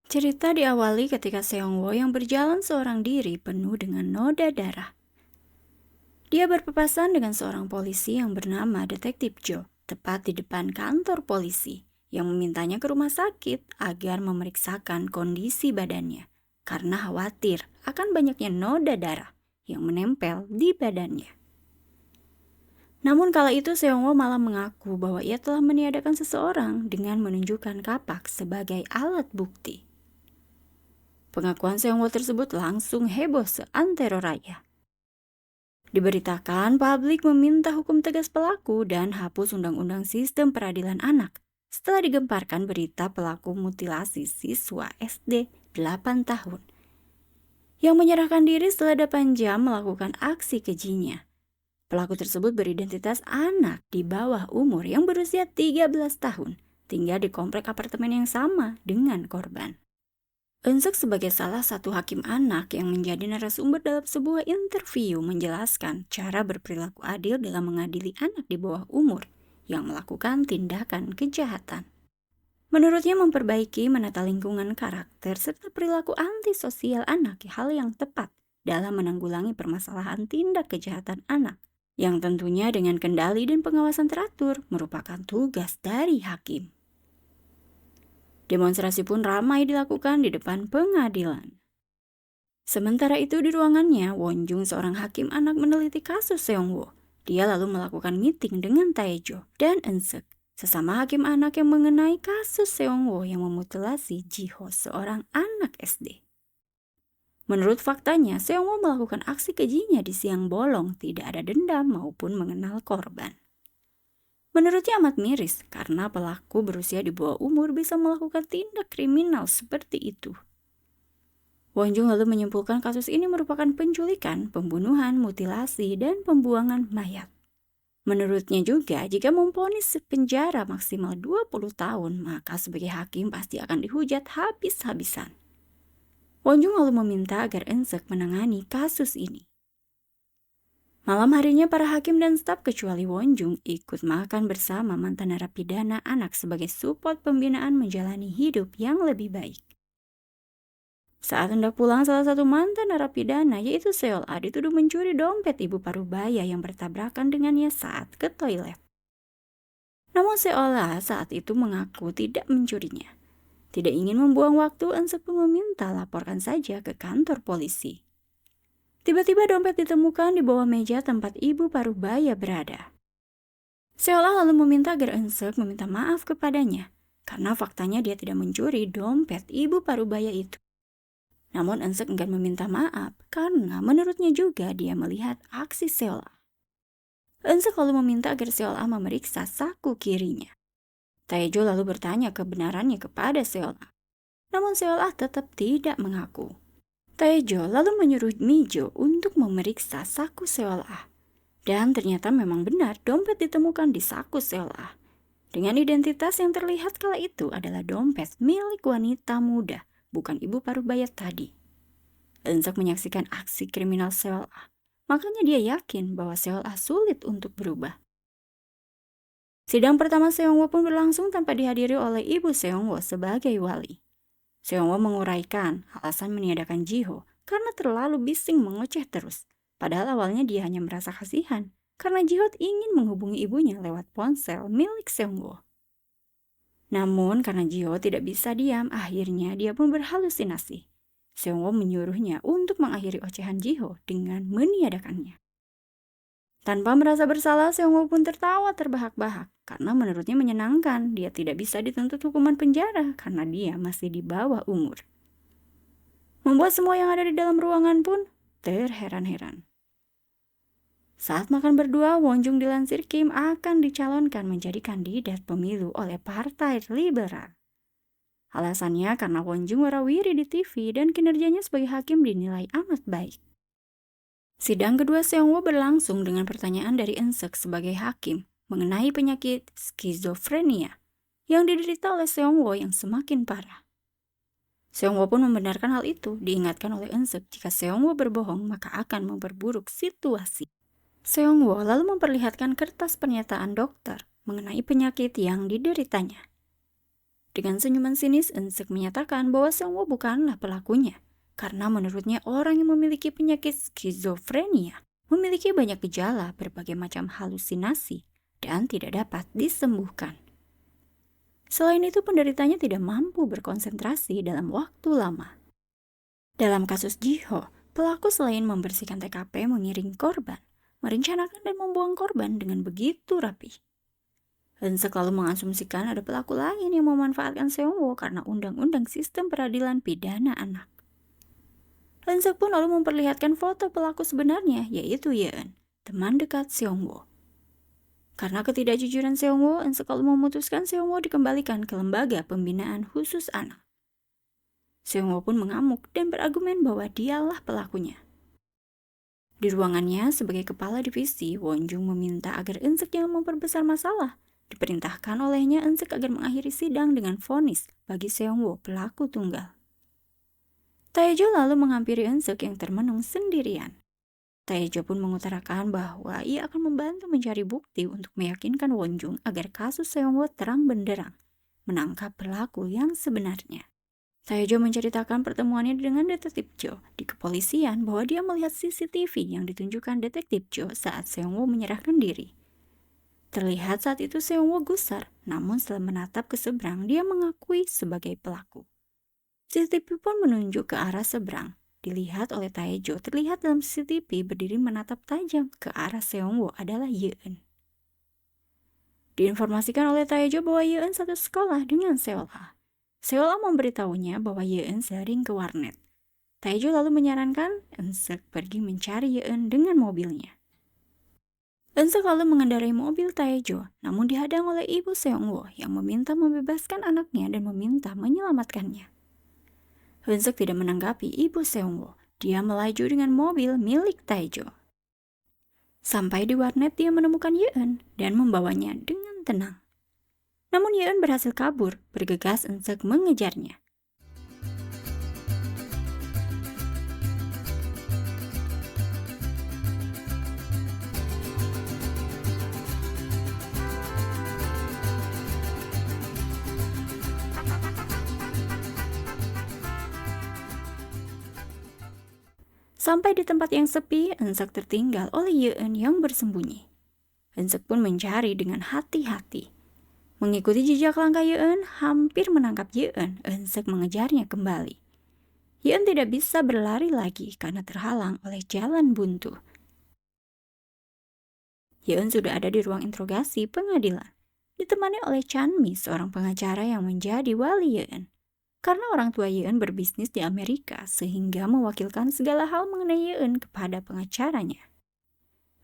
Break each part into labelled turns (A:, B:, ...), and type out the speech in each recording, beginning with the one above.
A: Cerita diawali ketika Seongwo yang berjalan seorang diri penuh dengan noda darah. Dia berpapasan dengan seorang polisi yang bernama Detektif Jo, tepat di depan kantor polisi, yang memintanya ke rumah sakit agar memeriksakan kondisi badannya, karena khawatir akan banyaknya noda darah yang menempel di badannya. Namun kala itu Seongwo malah mengaku bahwa ia telah meniadakan seseorang dengan menunjukkan kapak sebagai alat bukti. Pengakuan Seongwo tersebut langsung heboh seantero raya. Diberitakan publik meminta hukum tegas pelaku dan hapus undang-undang sistem peradilan anak setelah digemparkan berita pelaku mutilasi siswa SD 8 tahun yang menyerahkan diri setelah 8 jam melakukan aksi kejinya. Pelaku tersebut beridentitas anak di bawah umur yang berusia 13 tahun, tinggal di komplek apartemen yang sama dengan korban. Eun-seok sebagai salah satu hakim anak yang menjadi narasumber dalam sebuah interview menjelaskan cara berperilaku adil dalam mengadili anak di bawah umur yang melakukan tindakan kejahatan. Menurutnya memperbaiki menata lingkungan karakter serta perilaku antisosial anak hal yang tepat dalam menanggulangi permasalahan tindak kejahatan anak yang tentunya dengan kendali dan pengawasan teratur merupakan tugas dari hakim. Demonstrasi pun ramai dilakukan di depan pengadilan. Sementara itu di ruangannya, Won-jung seorang hakim anak meneliti kasus Seongwo. Dia lalu melakukan meeting dengan Taejo dan Eun-seok, sesama hakim anak yang mengenai kasus Seongwo yang memutilasi Jiho, seorang anak SD. Menurut faktanya, Seongwo melakukan aksi kejinya di siang bolong, tidak ada dendam maupun mengenal korban. Menurutnya amat miris karena pelaku berusia di bawah umur bisa melakukan tindak kriminal seperti itu. Won-jung lalu menyimpulkan kasus ini merupakan penculikan, pembunuhan, mutilasi, dan pembuangan mayat. Menurutnya juga, jika memvonis penjara maksimal 20 tahun, maka sebagai hakim pasti akan dihujat habis-habisan. Won-jung lalu meminta agar Eun-seok menangani kasus ini. Malam harinya para hakim dan staf kecuali Won-jung ikut makan bersama mantan narapidana anak sebagai support pembinaan menjalani hidup yang lebih baik. Saat hendak pulang, salah satu mantan narapidana yaitu Seol-ah dituduh mencuri dompet ibu parubaya yang bertabrakan dengannya saat ke toilet. Namun Seol-ah saat itu mengaku tidak mencurinya. Tidak ingin membuang waktu, Eun-seok pun meminta laporkan saja ke kantor polisi. Tiba-tiba dompet ditemukan di bawah meja tempat ibu parubaya berada. Seolah lalu meminta agar Eun-seok meminta maaf kepadanya, karena faktanya dia tidak mencuri dompet ibu parubaya itu. Namun Eun-seok enggan meminta maaf, karena menurutnya juga dia melihat aksi Seolah. Eun-seok lalu meminta agar Seolah memeriksa saku kirinya. Taejo lalu bertanya kebenarannya kepada Seolah. Namun Seolah tetap tidak mengaku. Taejo lalu menyuruh Mijo untuk memeriksa saku Seolah. Dan ternyata memang benar dompet ditemukan di saku Seolah. Dengan identitas yang terlihat kala itu adalah dompet milik wanita muda, bukan ibu parubaya tadi. Eun-seok menyaksikan aksi kriminal Seolah. Makanya dia yakin bahwa Seolah sulit untuk berubah. Sidang pertama Seongwo pun berlangsung tanpa dihadiri oleh ibu Seongwo sebagai wali. Seongwo menguraikan alasan meniadakan Jiho karena terlalu bising mengoceh terus. Padahal awalnya dia hanya merasa kasihan karena Jiho ingin menghubungi ibunya lewat ponsel milik Seongwo. Namun karena Jiho tidak bisa diam, akhirnya dia pun berhalusinasi. Seongwo menyuruhnya untuk mengakhiri ocehan Jiho dengan meniadakannya. Tanpa merasa bersalah, Seongwo pun tertawa terbahak-bahak karena menurutnya menyenangkan dia tidak bisa dituntut hukuman penjara karena dia masih di bawah umur. Membuat semua yang ada di dalam ruangan pun terheran-heran. Saat makan berdua, Won-jung dilansir Kim akan dicalonkan menjadi kandidat pemilu oleh Partai Liberal. Alasannya karena Won-jung warawiri di TV dan kinerjanya sebagai hakim dinilai amat baik. Sidang kedua Seongwo berlangsung dengan pertanyaan dari Eun-seok sebagai hakim mengenai penyakit skizofrenia yang diderita oleh Seongwo yang semakin parah. Seongwo pun membenarkan hal itu, diingatkan oleh Eun-seok jika Seongwo berbohong maka akan memperburuk situasi. Seongwo lalu memperlihatkan kertas pernyataan dokter mengenai penyakit yang dideritanya. Dengan senyuman sinis, Eun-seok menyatakan bahwa Seung-woo bukanlah pelakunya. Karena menurutnya orang yang memiliki penyakit skizofrenia memiliki banyak gejala, berbagai macam halusinasi, dan tidak dapat disembuhkan. Selain itu, penderitanya tidak mampu berkonsentrasi dalam waktu lama. Dalam kasus Ji-ho, pelaku selain membersihkan TKP, mengiring korban, merencanakan dan membuang korban dengan begitu rapi. Eun-seok lalu mengasumsikan ada pelaku lain yang memanfaatkan Seung-woo karena undang-undang sistem peradilan pidana anak. Eun-seok pun lalu memperlihatkan foto pelaku sebenarnya, yaitu Yeon, teman dekat Seung-woo. Karena ketidakjujuran Seung-woo, Eun-seok lalu memutuskan Seung-woo dikembalikan ke lembaga pembinaan khusus anak. Seung-woo pun mengamuk dan berargumen bahwa dialah pelakunya. Di ruangannya, sebagai kepala divisi, Won-jung meminta agar Eun-seok jangan memperbesar masalah. Diperintahkan olehnya Eun-seok agar mengakhiri sidang dengan vonis bagi Seung-woo pelaku tunggal. Tae-jo lalu menghampiri Eun-seok yang termenung sendirian. Tae-jo pun mengutarakan bahwa ia akan membantu mencari bukti untuk meyakinkan Won-jung agar kasus Seung-woo terang benderang, menangkap pelaku yang sebenarnya. Tae-jo menceritakan pertemuannya dengan detektif Jo di kepolisian bahwa dia melihat CCTV yang ditunjukkan detektif Jo saat Seung-woo menyerahkan diri. Terlihat saat itu Seung-woo gusar, namun setelah menatap ke seberang, dia mengakui sebagai pelaku. CCTV pun menunjuk ke arah seberang. Dilihat oleh Tae-jo, terlihat dalam CCTV berdiri menatap tajam ke arah Seung-woo adalah Yeon. Diinformasikan oleh Tae-jo bahwa Yeon satu sekolah dengan Seol-ha. Seol-ha memberitahunya bahwa Yeon sering ke warnet. Tae-jo lalu menyarankan Eun-seok pergi mencari Yeon dengan mobilnya. Eun-seok lalu mengendarai mobil Tae-jo, namun dihadang oleh ibu Seung-woo yang meminta membebaskan anaknya dan meminta menyelamatkannya. Eun-seok tidak menanggapi ibu Seung-woo. Dia melaju dengan mobil milik Tae-jo. Sampai di warnet, dia menemukan Yeon dan membawanya dengan tenang. Namun Yeon berhasil kabur, bergegas Eun-seok mengejarnya. Sampai di tempat yang sepi, Eun-seok tertinggal oleh Yeon yang bersembunyi. Eun-seok pun mencari dengan hati-hati. Mengikuti jejak langkah Yeon, hampir menangkap Yeon, Eun-seok mengejarnya kembali. Yeon tidak bisa berlari lagi karena terhalang oleh jalan buntu. Yeon sudah ada di ruang interogasi pengadilan, ditemani oleh Chanmi, seorang pengacara yang menjadi wali Yeon. Karena orang tua Yeon berbisnis di Amerika, sehingga mewakilkan segala hal mengenai Yeon kepada pengacaranya.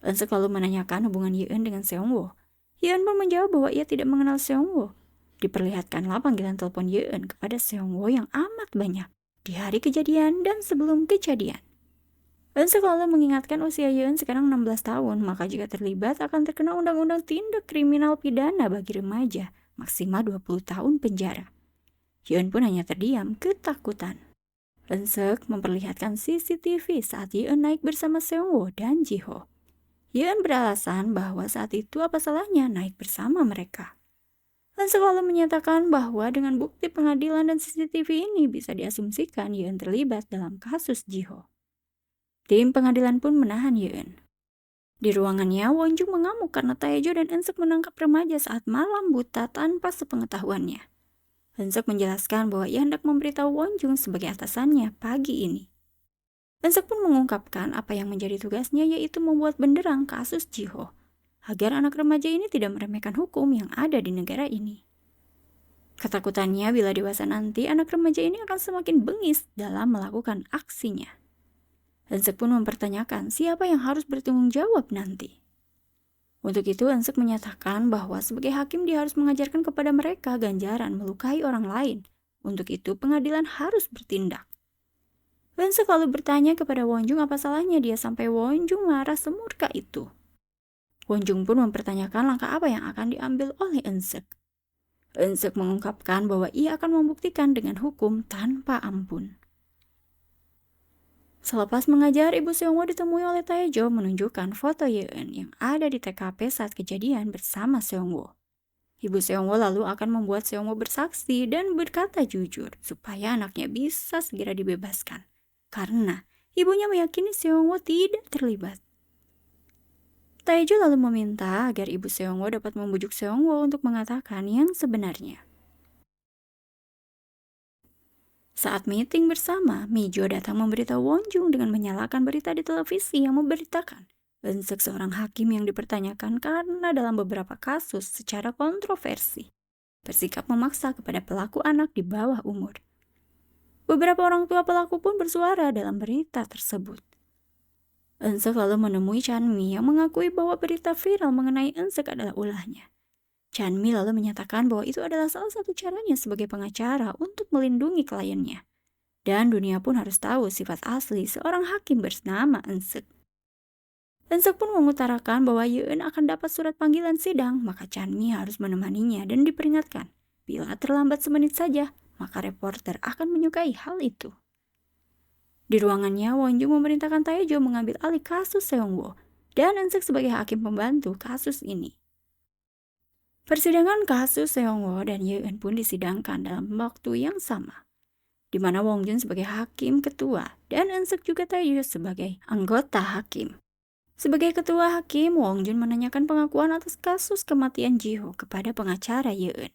A: Eun-seok lalu menanyakan hubungan Yeon dengan Seung-woo. Yeon pun menjawab bahwa ia tidak mengenal Seung-woo. Diperlihatkanlah panggilan telepon Yeon kepada Seung-woo yang amat banyak di hari kejadian dan sebelum kejadian. Eun-seok lalu mengingatkan usia Yeon sekarang 16 tahun, maka jika terlibat akan terkena undang-undang tindak kriminal pidana bagi remaja, maksimal 20 tahun penjara. Yeon pun hanya terdiam ketakutan. Eun-seok memperlihatkan CCTV saat Yeon naik bersama Seung-woo dan Ji-ho. Yeon beralasan bahwa saat itu apa salahnya naik bersama mereka. Eun-seok lalu menyatakan bahwa dengan bukti pengadilan dan CCTV ini bisa diasumsikan Yeon terlibat dalam kasus Ji-ho. Tim pengadilan pun menahan Yeon. Di ruangannya, Won-jung mengamuk karena Tae-jo dan Eun-seok menangkap remaja saat malam buta tanpa sepengetahuannya. Eun-seok menjelaskan bahwa ia hendak memberitahu Won-jung sebagai atasannya pagi ini. Eun-seok pun mengungkapkan apa yang menjadi tugasnya, yaitu membuat benderang kasus Ji-ho, agar anak remaja ini tidak meremehkan hukum yang ada di negara ini. Ketakutannya bila dewasa nanti anak remaja ini akan semakin bengis dalam melakukan aksinya. Eun-seok pun mempertanyakan siapa yang harus bertanggung jawab nanti. Untuk itu, Eun-seok menyatakan bahwa sebagai hakim dia harus mengajarkan kepada mereka ganjaran melukai orang lain. Untuk itu, pengadilan harus bertindak. Eun-seok lalu bertanya kepada Won-jung apa salahnya dia sampai Won-jung marah semurka itu. Won-jung pun mempertanyakan langkah apa yang akan diambil oleh Eun-seok. Eun-seok mengungkapkan bahwa ia akan membuktikan dengan hukum tanpa ampun. Selepas mengajar, ibu Seung-woo ditemui oleh Tae-jo menunjukkan foto Yeon yang ada di TKP saat kejadian bersama Seung-woo. Ibu Seongwo lalu akan membuat Seongwo bersaksi dan berkata jujur supaya anaknya bisa segera dibebaskan. Karena ibunya meyakini Seongwo tidak terlibat. Taejo lalu meminta agar ibu Seongwo dapat membujuk Seongwo untuk mengatakan yang sebenarnya. Saat meeting bersama, Mijo datang memberitahu Wonjung dengan menyalakan berita di televisi yang memberitakan Eun-seok seorang hakim yang dipertanyakan karena dalam beberapa kasus secara kontroversi bersikap memaksa kepada pelaku anak di bawah umur. Beberapa orang tua pelaku pun bersuara dalam berita tersebut. Eun-seok lalu menemui Chanmi yang mengakui bahwa berita viral mengenai Eun-seok adalah ulahnya. Chanmi lalu menyatakan bahwa itu adalah salah satu caranya sebagai pengacara untuk melindungi kliennya. Dan dunia pun harus tahu sifat asli seorang hakim bernama Eun-seok. Eun-seok pun mengutarakan bahwa Yeon akan dapat surat panggilan sidang, maka Chanmi harus menemaninya dan diperingatkan. Bila terlambat semenit saja, maka reporter akan menyukai hal itu. Di ruangannya, Wonjung memerintahkan Taejo mengambil alih kasus Seongwo dan Eun-seok sebagai hakim pembantu kasus ini. Persidangan kasus Seongwo dan Yeon pun disidangkan dalam waktu yang sama, di mana Wongjun sebagai hakim ketua dan Eun-seok juga Taejo sebagai anggota hakim. Sebagai ketua hakim, Wongjun menanyakan pengakuan atas kasus kematian Jiho kepada pengacara Yeon.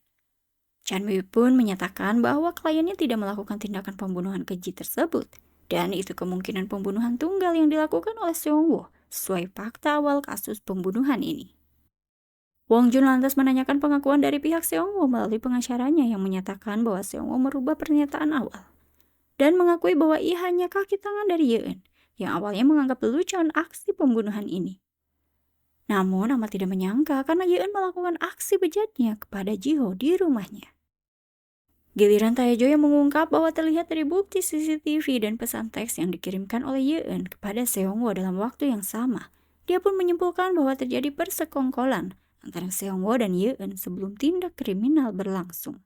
A: Chanmi pun menyatakan bahwa kliennya tidak melakukan tindakan pembunuhan keji tersebut, dan itu kemungkinan pembunuhan tunggal yang dilakukan oleh Seongwo sesuai fakta awal kasus pembunuhan ini. Wongjun lantas menanyakan pengakuan dari pihak Seongwo melalui pengacaranya yang menyatakan bahwa Seongwo merubah pernyataan awal dan mengakui bahwa ia hanya kaki tangan dari Yeon yang awalnya menganggap lelucon aksi pembunuhan ini. Namun amat tidak menyangka karena Yeon melakukan aksi bejatnya kepada Jiho di rumahnya. Giliran Taejo yang mengungkap bahwa terlihat dari bukti CCTV dan pesan teks yang dikirimkan oleh Yeon kepada Seongwo dalam waktu yang sama. Dia pun menyimpulkan bahwa terjadi persekongkolan antara Seongwo dan Yeon sebelum tindak kriminal berlangsung.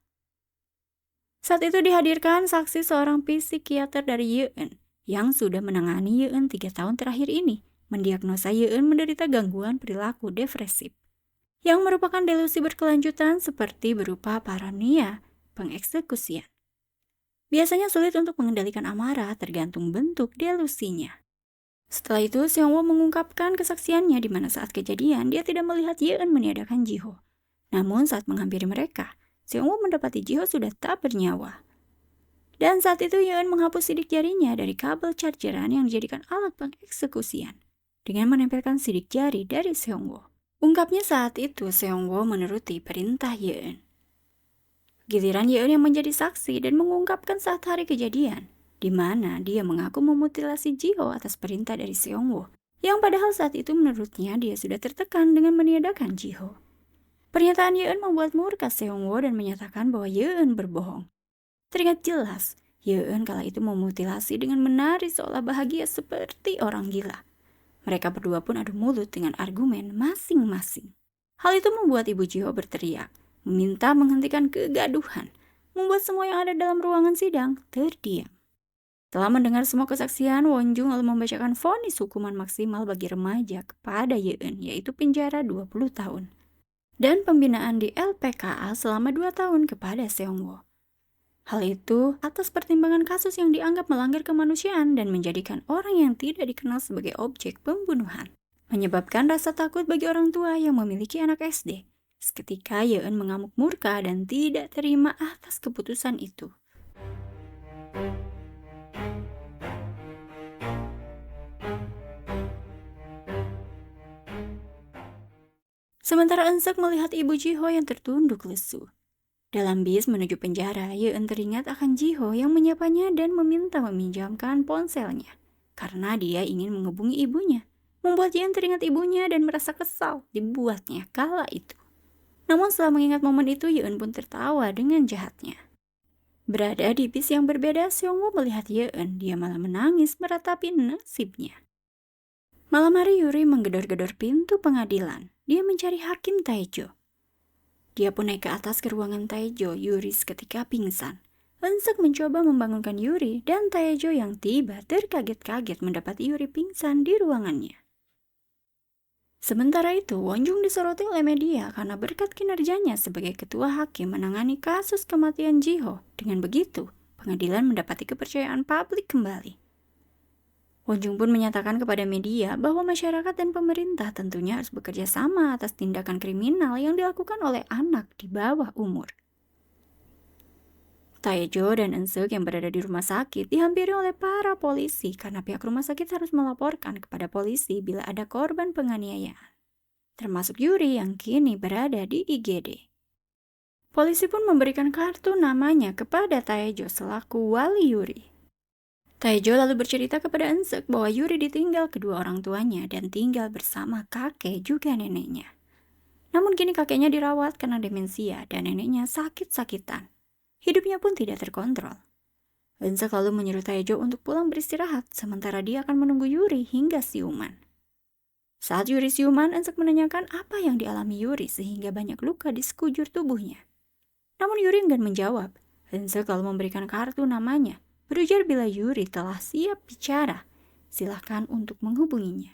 A: Saat itu dihadirkan saksi seorang psikiater dari Yeon yang sudah menangani Yeon 3 tahun terakhir ini, mendiagnosa Yeon menderita gangguan perilaku depresif, yang merupakan delusi berkelanjutan seperti berupa paranoia, pengeksekusian. Biasanya sulit untuk mengendalikan amarah tergantung bentuk delusinya. Setelah itu, Seongwo mengungkapkan kesaksiannya di mana saat kejadian dia tidak melihat Yeon meniadakan Jiho. Namun saat menghampiri mereka, Seongwo mendapati Jiho sudah tak bernyawa. Dan saat itu Yeon menghapus sidik jarinya dari kabel chargeran yang dijadikan alat pengeksekusian dengan menempelkan sidik jari dari Seongwo. Ungkapnya saat itu Seongwo menuruti perintah Yeon. Giliran Yeon yang menjadi saksi dan mengungkapkan saat hari kejadian, di mana dia mengaku memutilasi Jiho atas perintah dari Seongwo, yang padahal saat itu menurutnya dia sudah tertekan dengan meniadakan Jiho. Pernyataan Yeon membuat murka Seongwo dan menyatakan bahwa Yeon berbohong. Teringat jelas, Yeon kala itu memutilasi dengan menari seolah bahagia seperti orang gila. Mereka berdua pun adu mulut dengan argumen masing-masing. Hal itu membuat Ibu Jiho berteriak, meminta menghentikan kegaduhan, membuat semua yang ada dalam ruangan sidang terdiam. Setelah mendengar semua kesaksian, Wonjung lalu membacakan vonis hukuman maksimal bagi remaja kepada Yeon, yaitu penjara 20 tahun. Dan pembinaan di LPKA selama 2 tahun kepada Seongwo. Hal itu atas pertimbangan kasus yang dianggap melanggar kemanusiaan dan menjadikan orang yang tidak dikenal sebagai objek pembunuhan. Menyebabkan rasa takut bagi orang tua yang memiliki anak SD. Seketika Yeon mengamuk murka dan tidak terima atas keputusan itu. Sementara Eun-seok melihat Ibu Jiho yang tertunduk lesu. Dalam bis menuju penjara, Yeon teringat akan Jiho yang menyapanya dan meminta meminjamkan ponselnya karena dia ingin menghubungi ibunya. Membuat Yeon teringat ibunya dan merasa kesal dibuatnya kala itu. Namun setelah mengingat momen itu, Yeon pun tertawa dengan jahatnya. Berada di bis yang berbeda, Seongwo melihat Yeon, dia malah menangis meratapi nasibnya. Malam hari Yuri menggedor-gedor pintu pengadilan. Dia mencari hakim Taejo. Dia pun naik ke atas ke ruangan Taejo. Yuri seketika pingsan. Eun-seok mencoba membangunkan Yuri dan Taejo yang tiba terkaget-kaget mendapat Yuri pingsan di ruangannya. Sementara itu, Wonjung disoroti oleh media karena berkat kinerjanya sebagai ketua hakim menangani kasus kematian Jiho. Dengan begitu, pengadilan mendapati kepercayaan publik kembali. Wonjung pun menyatakan kepada media bahwa masyarakat dan pemerintah tentunya harus bekerja sama atas tindakan kriminal yang dilakukan oleh anak di bawah umur. Taejo dan Eun-seok yang berada di rumah sakit dihampiri oleh para polisi karena pihak rumah sakit harus melaporkan kepada polisi bila ada korban penganiayaan, termasuk Yuri yang kini berada di IGD. Polisi pun memberikan kartu namanya kepada Taejo selaku wali Yuri. Taejo lalu bercerita kepada Eun-seok bahwa Yuri ditinggal kedua orang tuanya dan tinggal bersama kakek juga neneknya. Namun kini kakeknya dirawat karena demensia dan neneknya sakit-sakitan. Hidupnya pun tidak terkontrol. Eun-seok lalu menyuruh Taejo untuk pulang beristirahat, sementara dia akan menunggu Yuri hingga siuman. Saat Yuri siuman, Eun-seok menanyakan apa yang dialami Yuri sehingga banyak luka di sekujur tubuhnya. Namun Yuri enggan menjawab. Eun-seok lalu memberikan kartu namanya, berujar bila Yuri telah siap bicara, silakan untuk menghubunginya.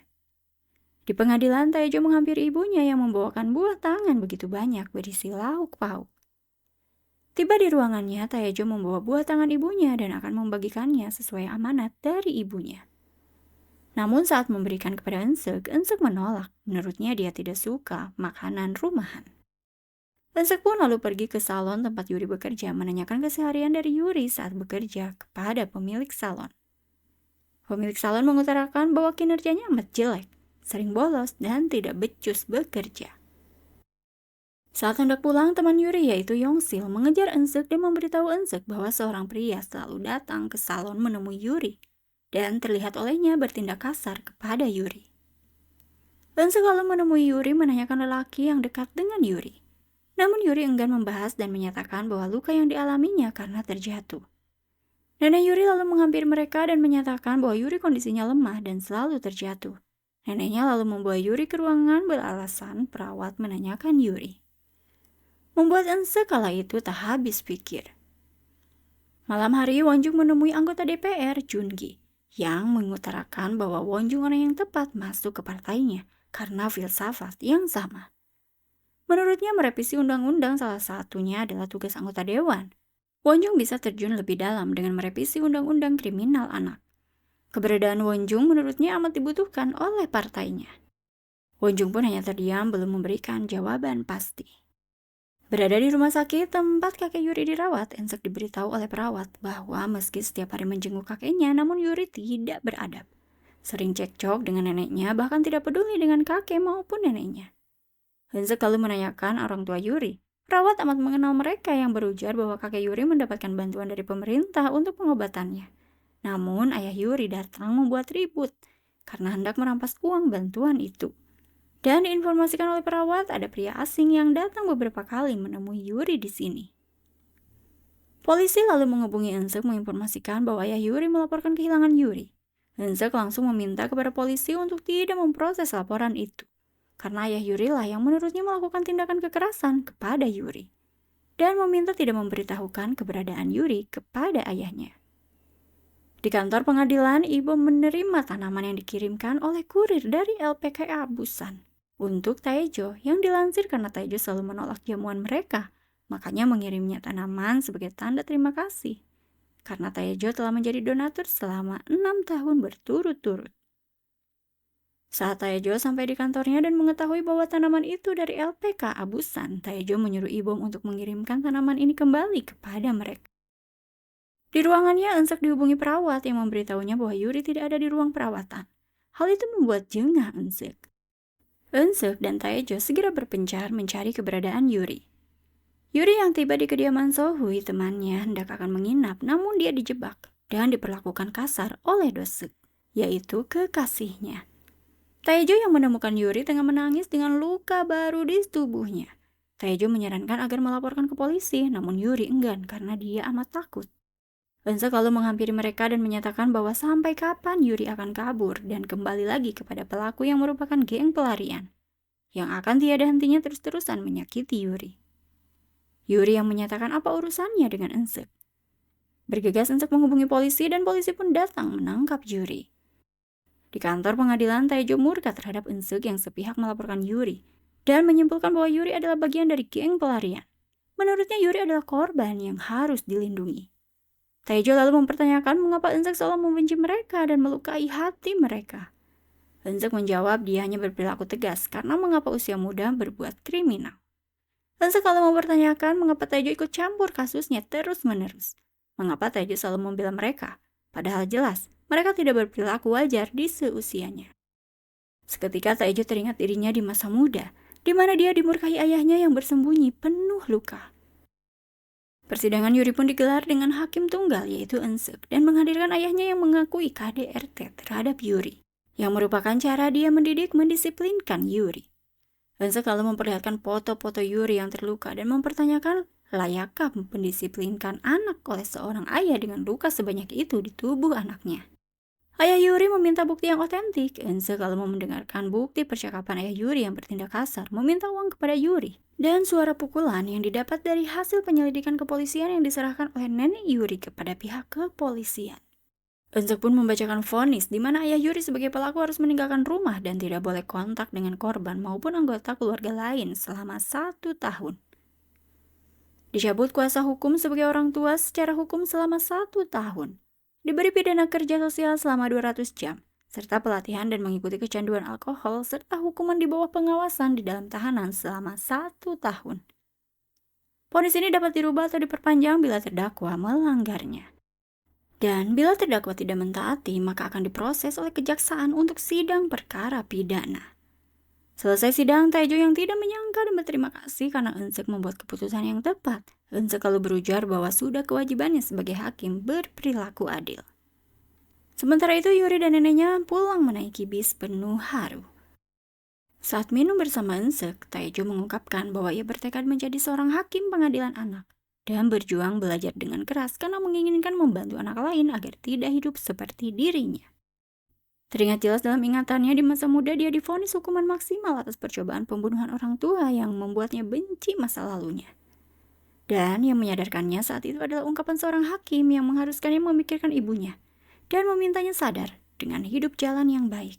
A: Di pengadilan, Taejo menghampiri ibunya yang membawakan buah tangan begitu banyak berisi lauk pauk. Tiba di ruangannya, Taejo membawa buah tangan ibunya dan akan membagikannya sesuai amanat dari ibunya. Namun saat memberikan kepada Eun-seok, Eun-seok menolak. Menurutnya dia tidak suka makanan rumahan. Eun-seok pun lalu pergi ke salon tempat Yuri bekerja menanyakan keseharian dari Yuri saat bekerja kepada pemilik salon. Pemilik salon mengutarakan bahwa kinerjanya amat jelek, sering bolos dan tidak becus bekerja. Saat hendak pulang, teman Yuri yaitu Yongsil mengejar Eun-seok dan memberitahu Eun-seok bahwa seorang pria selalu datang ke salon menemui Yuri dan terlihat olehnya bertindak kasar kepada Yuri. Eun-seok lalu menemui Yuri menanyakan lelaki yang dekat dengan Yuri. Namun Yuri enggan membahas dan menyatakan bahwa luka yang dialaminya karena terjatuh. Nenek Yuri lalu menghampiri mereka dan menyatakan bahwa Yuri kondisinya lemah dan selalu terjatuh. Neneknya lalu membawa Yuri ke ruangan beralasan perawat menanyakan Yuri. Membuat Eun-seok kala itu tak habis pikir. Malam hari, Wonjung menemui anggota DPR, Jungi, yang mengutarakan bahwa Wonjung orang yang tepat masuk ke partainya karena filsafat yang sama. Menurutnya merevisi undang-undang salah satunya adalah tugas anggota dewan. Wonjung bisa terjun lebih dalam dengan merevisi undang-undang kriminal anak. Keberadaan Wonjung menurutnya amat dibutuhkan oleh partainya. Wonjung pun hanya terdiam belum memberikan jawaban pasti. Berada di rumah sakit tempat kakek Yuri dirawat, Eun-seok diberitahu oleh perawat bahwa meski setiap hari menjenguk kakeknya, namun Yuri tidak beradab. Sering cekcok dengan neneknya, bahkan tidak peduli dengan kakek maupun neneknya. Eun-seok lalu menanyakan orang tua Yuri. Perawat amat mengenal mereka yang berujar bahwa kakek Yuri mendapatkan bantuan dari pemerintah untuk pengobatannya. Namun ayah Yuri datang membuat ribut karena hendak merampas uang bantuan itu. Dan diinformasikan oleh perawat ada pria asing yang datang beberapa kali menemui Yuri di sini. Polisi lalu menghubungi Eun-seok menginformasikan bahwa ayah Yuri melaporkan kehilangan Yuri. Eun-seok langsung meminta kepada polisi untuk tidak memproses laporan itu, karena ayah Yuri lah yang menurutnya melakukan tindakan kekerasan kepada Yuri, dan meminta tidak memberitahukan keberadaan Yuri kepada ayahnya. Di kantor pengadilan, ibu menerima tanaman yang dikirimkan oleh kurir dari LPKA Busan untuk Taejo yang dilansir karena Taejo selalu menolak jamuan mereka, makanya mengirimnya tanaman sebagai tanda terima kasih karena Taejo telah menjadi donatur selama 6 tahun berturut-turut. Saat Taejo sampai di kantornya dan mengetahui bahwa tanaman itu dari LPKA Busan, Taejo menyuruh Ibom untuk mengirimkan tanaman ini kembali kepada mereka. Di ruangannya, Eun-seok dihubungi perawat yang memberitahunya bahwa Yuri tidak ada di ruang perawatan. Hal itu membuat jengah Eun-seok. Eun-seok dan Taejo segera berpencar mencari keberadaan Yuri. Yuri yang tiba di kediaman Sohui temannya hendak akan menginap, namun dia dijebak dan diperlakukan kasar oleh Do-seok, yaitu kekasihnya. Taejo yang menemukan Yuri tengah menangis dengan luka baru di tubuhnya. Taejo menyarankan agar melaporkan ke polisi, namun Yuri enggan karena dia amat takut. Eun-seok lalu menghampiri mereka dan menyatakan bahwa sampai kapan Yuri akan kabur dan kembali lagi kepada pelaku yang merupakan geng pelarian, yang akan tiada hentinya terus-terusan menyakiti Yuri. Yuri yang menyatakan apa urusannya dengan Eun-seok. Bergegas Eun-seok menghubungi polisi dan polisi pun datang menangkap Yuri. Di kantor pengadilan, Taejo murka terhadap Eun-seok yang sepihak melaporkan Yuri dan menyimpulkan bahwa Yuri adalah bagian dari geng pelarian. Menurutnya Yuri adalah korban yang harus dilindungi. Taejo lalu mempertanyakan mengapa Eun-seok selalu membenci mereka dan melukai hati mereka. Eun-seok menjawab dia hanya berperilaku tegas karena mengapa usia muda berbuat kriminal. Eun-seok lalu mempertanyakan mengapa Taejo ikut campur kasusnya terus-menerus. Mengapa Taejo selalu membela mereka, padahal jelas mereka tidak berperilaku wajar di seusianya. Seketika Taejo teringat dirinya di masa muda, di mana dia dimurkahi ayahnya yang bersembunyi penuh luka. Persidangan Yuri pun digelar dengan hakim tunggal yaitu Eun-seok dan menghadirkan ayahnya yang mengakui KDRT terhadap Yuri, yang merupakan cara dia mendisiplinkan Yuri. Eun-seok lalu memperlihatkan foto-foto Yuri yang terluka dan mempertanyakan layakkah mendisiplinkan anak oleh seorang ayah dengan luka sebanyak itu di tubuh anaknya. Ayah Yuri meminta bukti yang otentik. Eun-seok lalu mendengarkan bukti percakapan ayah Yuri yang bertindak kasar, meminta uang kepada Yuri, dan suara pukulan yang didapat dari hasil penyelidikan kepolisian yang diserahkan oleh nenek Yuri kepada pihak kepolisian. Eun-seok pun membacakan vonis di mana ayah Yuri sebagai pelaku harus meninggalkan rumah dan tidak boleh kontak dengan korban maupun anggota keluarga lain selama 1 tahun. Dicabut kuasa hukum sebagai orang tua secara hukum selama 1 tahun. Diberi pidana kerja sosial selama 200 jam, serta pelatihan dan mengikuti kecanduan alkohol, serta hukuman di bawah pengawasan di dalam tahanan selama 1 tahun. Vonis ini dapat dirubah atau diperpanjang bila terdakwa melanggarnya. Dan bila terdakwa tidak mentaati, maka akan diproses oleh kejaksaan untuk sidang perkara pidana. Selesai sidang, Taejo yang tidak menyangka dan berterima kasih karena Eun-seok membuat keputusan yang tepat. Eun-seok lalu berujar bahwa sudah kewajibannya sebagai hakim berperilaku adil. Sementara itu Yuri dan neneknya pulang menaiki bis penuh haru. Saat minum bersama Eun-seok, Taejo mengungkapkan bahwa ia bertekad menjadi seorang hakim pengadilan anak dan berjuang belajar dengan keras karena menginginkan membantu anak lain agar tidak hidup seperti dirinya. Teringat jelas dalam ingatannya di masa muda dia divonis hukuman maksimal atas percobaan pembunuhan orang tua yang membuatnya benci masa lalunya. Dan yang menyadarkannya saat itu adalah ungkapan seorang hakim yang mengharuskannya memikirkan ibunya dan memintanya sadar dengan hidup jalan yang baik.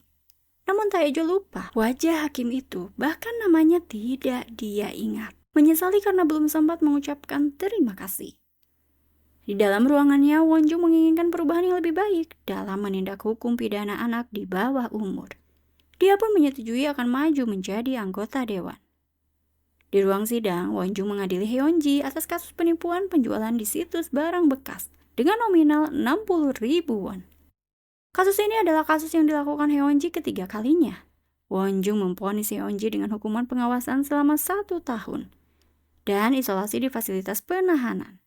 A: Namun Taejo lupa wajah hakim itu, bahkan namanya tidak dia ingat. Menyesali karena belum sempat mengucapkan terima kasih. Di dalam ruangannya, Won-jung menginginkan perubahan yang lebih baik dalam menindak hukum pidana anak di bawah umur. Dia pun menyetujui akan maju menjadi anggota dewan. Di ruang sidang, Won-jung mengadili Hyun-ji atas kasus penipuan penjualan di situs barang bekas dengan nominal 60.000 won. Kasus ini adalah kasus yang dilakukan Hyun-ji ketiga kalinya. Won-jung memvonis Hyun-ji dengan hukuman pengawasan selama 1 tahun dan isolasi di fasilitas penahanan.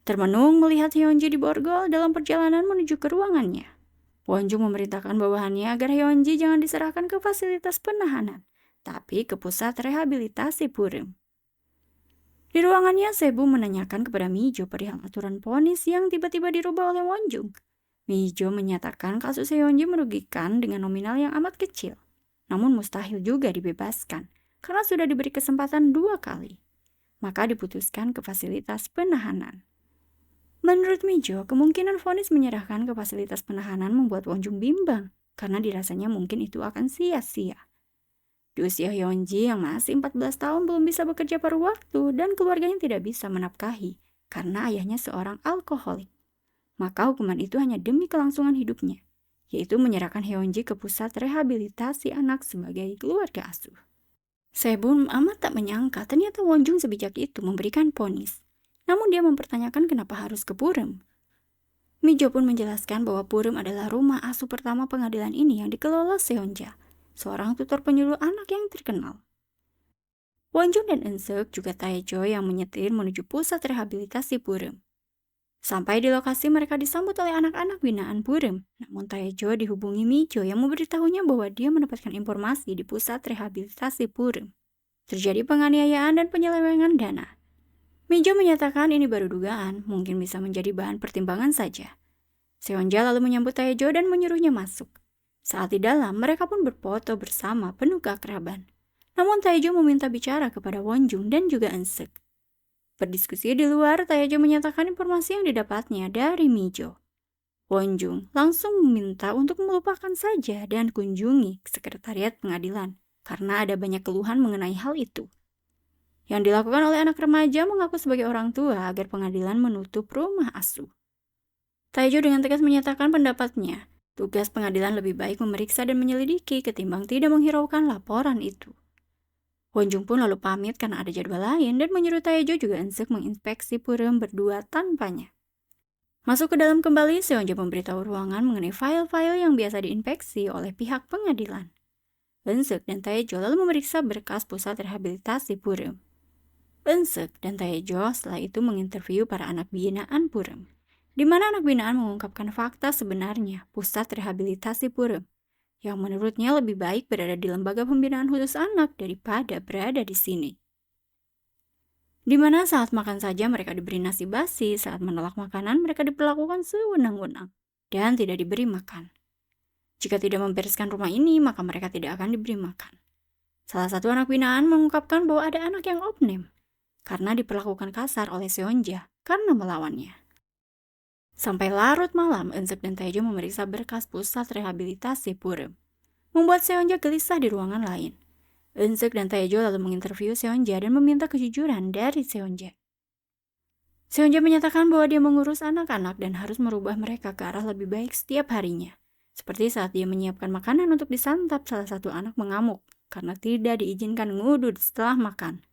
A: Termenung melihat Hyun-ji diborgol dalam perjalanan menuju ke ruangannya. Won-jung memerintahkan bawahannya agar Hyun-ji jangan diserahkan ke fasilitas penahanan, tapi ke pusat rehabilitasi Pureum. Di ruangannya, Sebu menanyakan kepada Mijo perihal aturan vonis yang tiba-tiba dirubah oleh Won-jung. Mijo menyatakan kasus Hyun-ji merugikan dengan nominal yang amat kecil, namun mustahil juga dibebaskan karena sudah diberi kesempatan 2 kali. Maka diputuskan ke fasilitas penahanan. Menurut Mijo, kemungkinan vonis menyerahkan ke fasilitas penahanan membuat Won-jung bimbang karena dirasanya mungkin itu akan sia-sia. Di usia Hyun-ji yang masih 14 tahun belum bisa bekerja paruh waktu dan keluarganya tidak bisa menafkahi karena ayahnya seorang alkoholik. Maka hukuman itu hanya demi kelangsungan hidupnya, yaitu menyerahkan Hyun-ji ke pusat rehabilitasi anak sebagai keluarga asuh. Sebun amat tak menyangka ternyata Won-jung sebijak itu memberikan vonis. Namun dia mempertanyakan kenapa harus ke Pureum. Mijo pun menjelaskan bahwa Pureum adalah rumah asuh pertama pengadilan ini yang dikelola Seonja, seorang tutor penyuluh anak yang terkenal. Won-jung dan Eun-seok juga Taejo yang menyetir menuju pusat rehabilitasi Pureum. Sampai di lokasi mereka disambut oleh anak-anak binaan Pureum, namun Taejo dihubungi Mijo yang memberitahunya bahwa dia mendapatkan informasi di pusat rehabilitasi Pureum. Terjadi penganiayaan dan penyelewengan dana. Mijo menyatakan ini baru dugaan, mungkin bisa menjadi bahan pertimbangan saja. Seonja lalu menyambut Taejo dan menyuruhnya masuk. Saat di dalam, mereka pun berfoto bersama penuh keakraban. Namun Taejo meminta bicara kepada Won-jung dan juga Eun-seok. Berdiskusi di luar, Taejo menyatakan informasi yang didapatnya dari Mijo. Wonjung langsung meminta untuk melupakan saja dan kunjungi sekretariat pengadilan karena ada banyak keluhan mengenai hal itu. Yang dilakukan oleh anak remaja mengaku sebagai orang tua agar pengadilan menutup rumah asuh. Taejo dengan tegas menyatakan pendapatnya, tugas pengadilan lebih baik memeriksa dan menyelidiki ketimbang tidak menghiraukan laporan itu. Wonjung pun lalu pamit karena ada jadwal lain dan menyuruh Taejo juga Eun-seok menginspeksi Pureum berdua tanpanya. Masuk ke dalam kembali, Seonja memberitahu ruangan mengenai file-file yang biasa diinspeksi oleh pihak pengadilan. Eun-seok dan Taejo lalu memeriksa berkas pusat rehabilitasi Pureum. Eun-seok dan Taejo setelah itu menginterview para anak binaan Pureum, di mana anak binaan mengungkapkan fakta sebenarnya pusat rehabilitasi Pureum, yang menurutnya lebih baik berada di lembaga pembinaan khusus anak daripada berada di sini. Di mana saat makan saja mereka diberi nasi basi, saat menolak makanan mereka diperlakukan sewenang-wenang dan tidak diberi makan. Jika tidak membereskan rumah ini, maka mereka tidak akan diberi makan. Salah satu anak binaan mengungkapkan bahwa ada anak yang opname karena diperlakukan kasar oleh Seonja karena melawannya. Sampai larut malam, Eun-seok dan Taejo memeriksa berkas pusat rehabilitasi Pureum, membuat Seonja gelisah di ruangan lain. Eun-seok dan Taejo lalu menginterview Seonja dan meminta kejujuran dari Seonja. Seonja menyatakan bahwa dia mengurus anak-anak dan harus merubah mereka ke arah lebih baik setiap harinya. Seperti saat dia menyiapkan makanan untuk disantap, salah satu anak mengamuk karena tidak diizinkan ngudud setelah makan.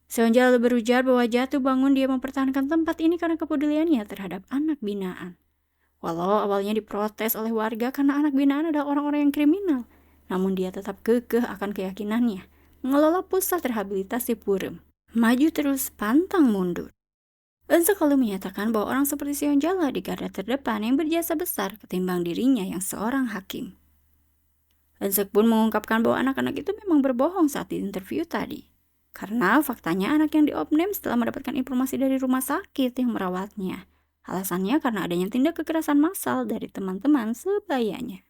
A: Seonja lalu berujar bahwa jatuh bangun dia mempertahankan tempat ini karena kepeduliannya terhadap anak binaan. Walau awalnya diprotes oleh warga karena anak binaan adalah orang-orang yang kriminal, namun dia tetap kekeh akan keyakinannya mengelola pusat rehabilitasi Pureum. Maju terus, pantang mundur. Eun-seok lalu menyatakan bahwa orang seperti Seonja lah di garda terdepan yang berjasa besar ketimbang dirinya yang seorang hakim. Eun-seok pun mengungkapkan bahwa anak-anak itu memang berbohong saat diinterview tadi. Karena faktanya anak yang diopname setelah mendapatkan informasi dari rumah sakit yang merawatnya. Alasannya karena adanya tindak kekerasan massal dari teman-teman sebayanya.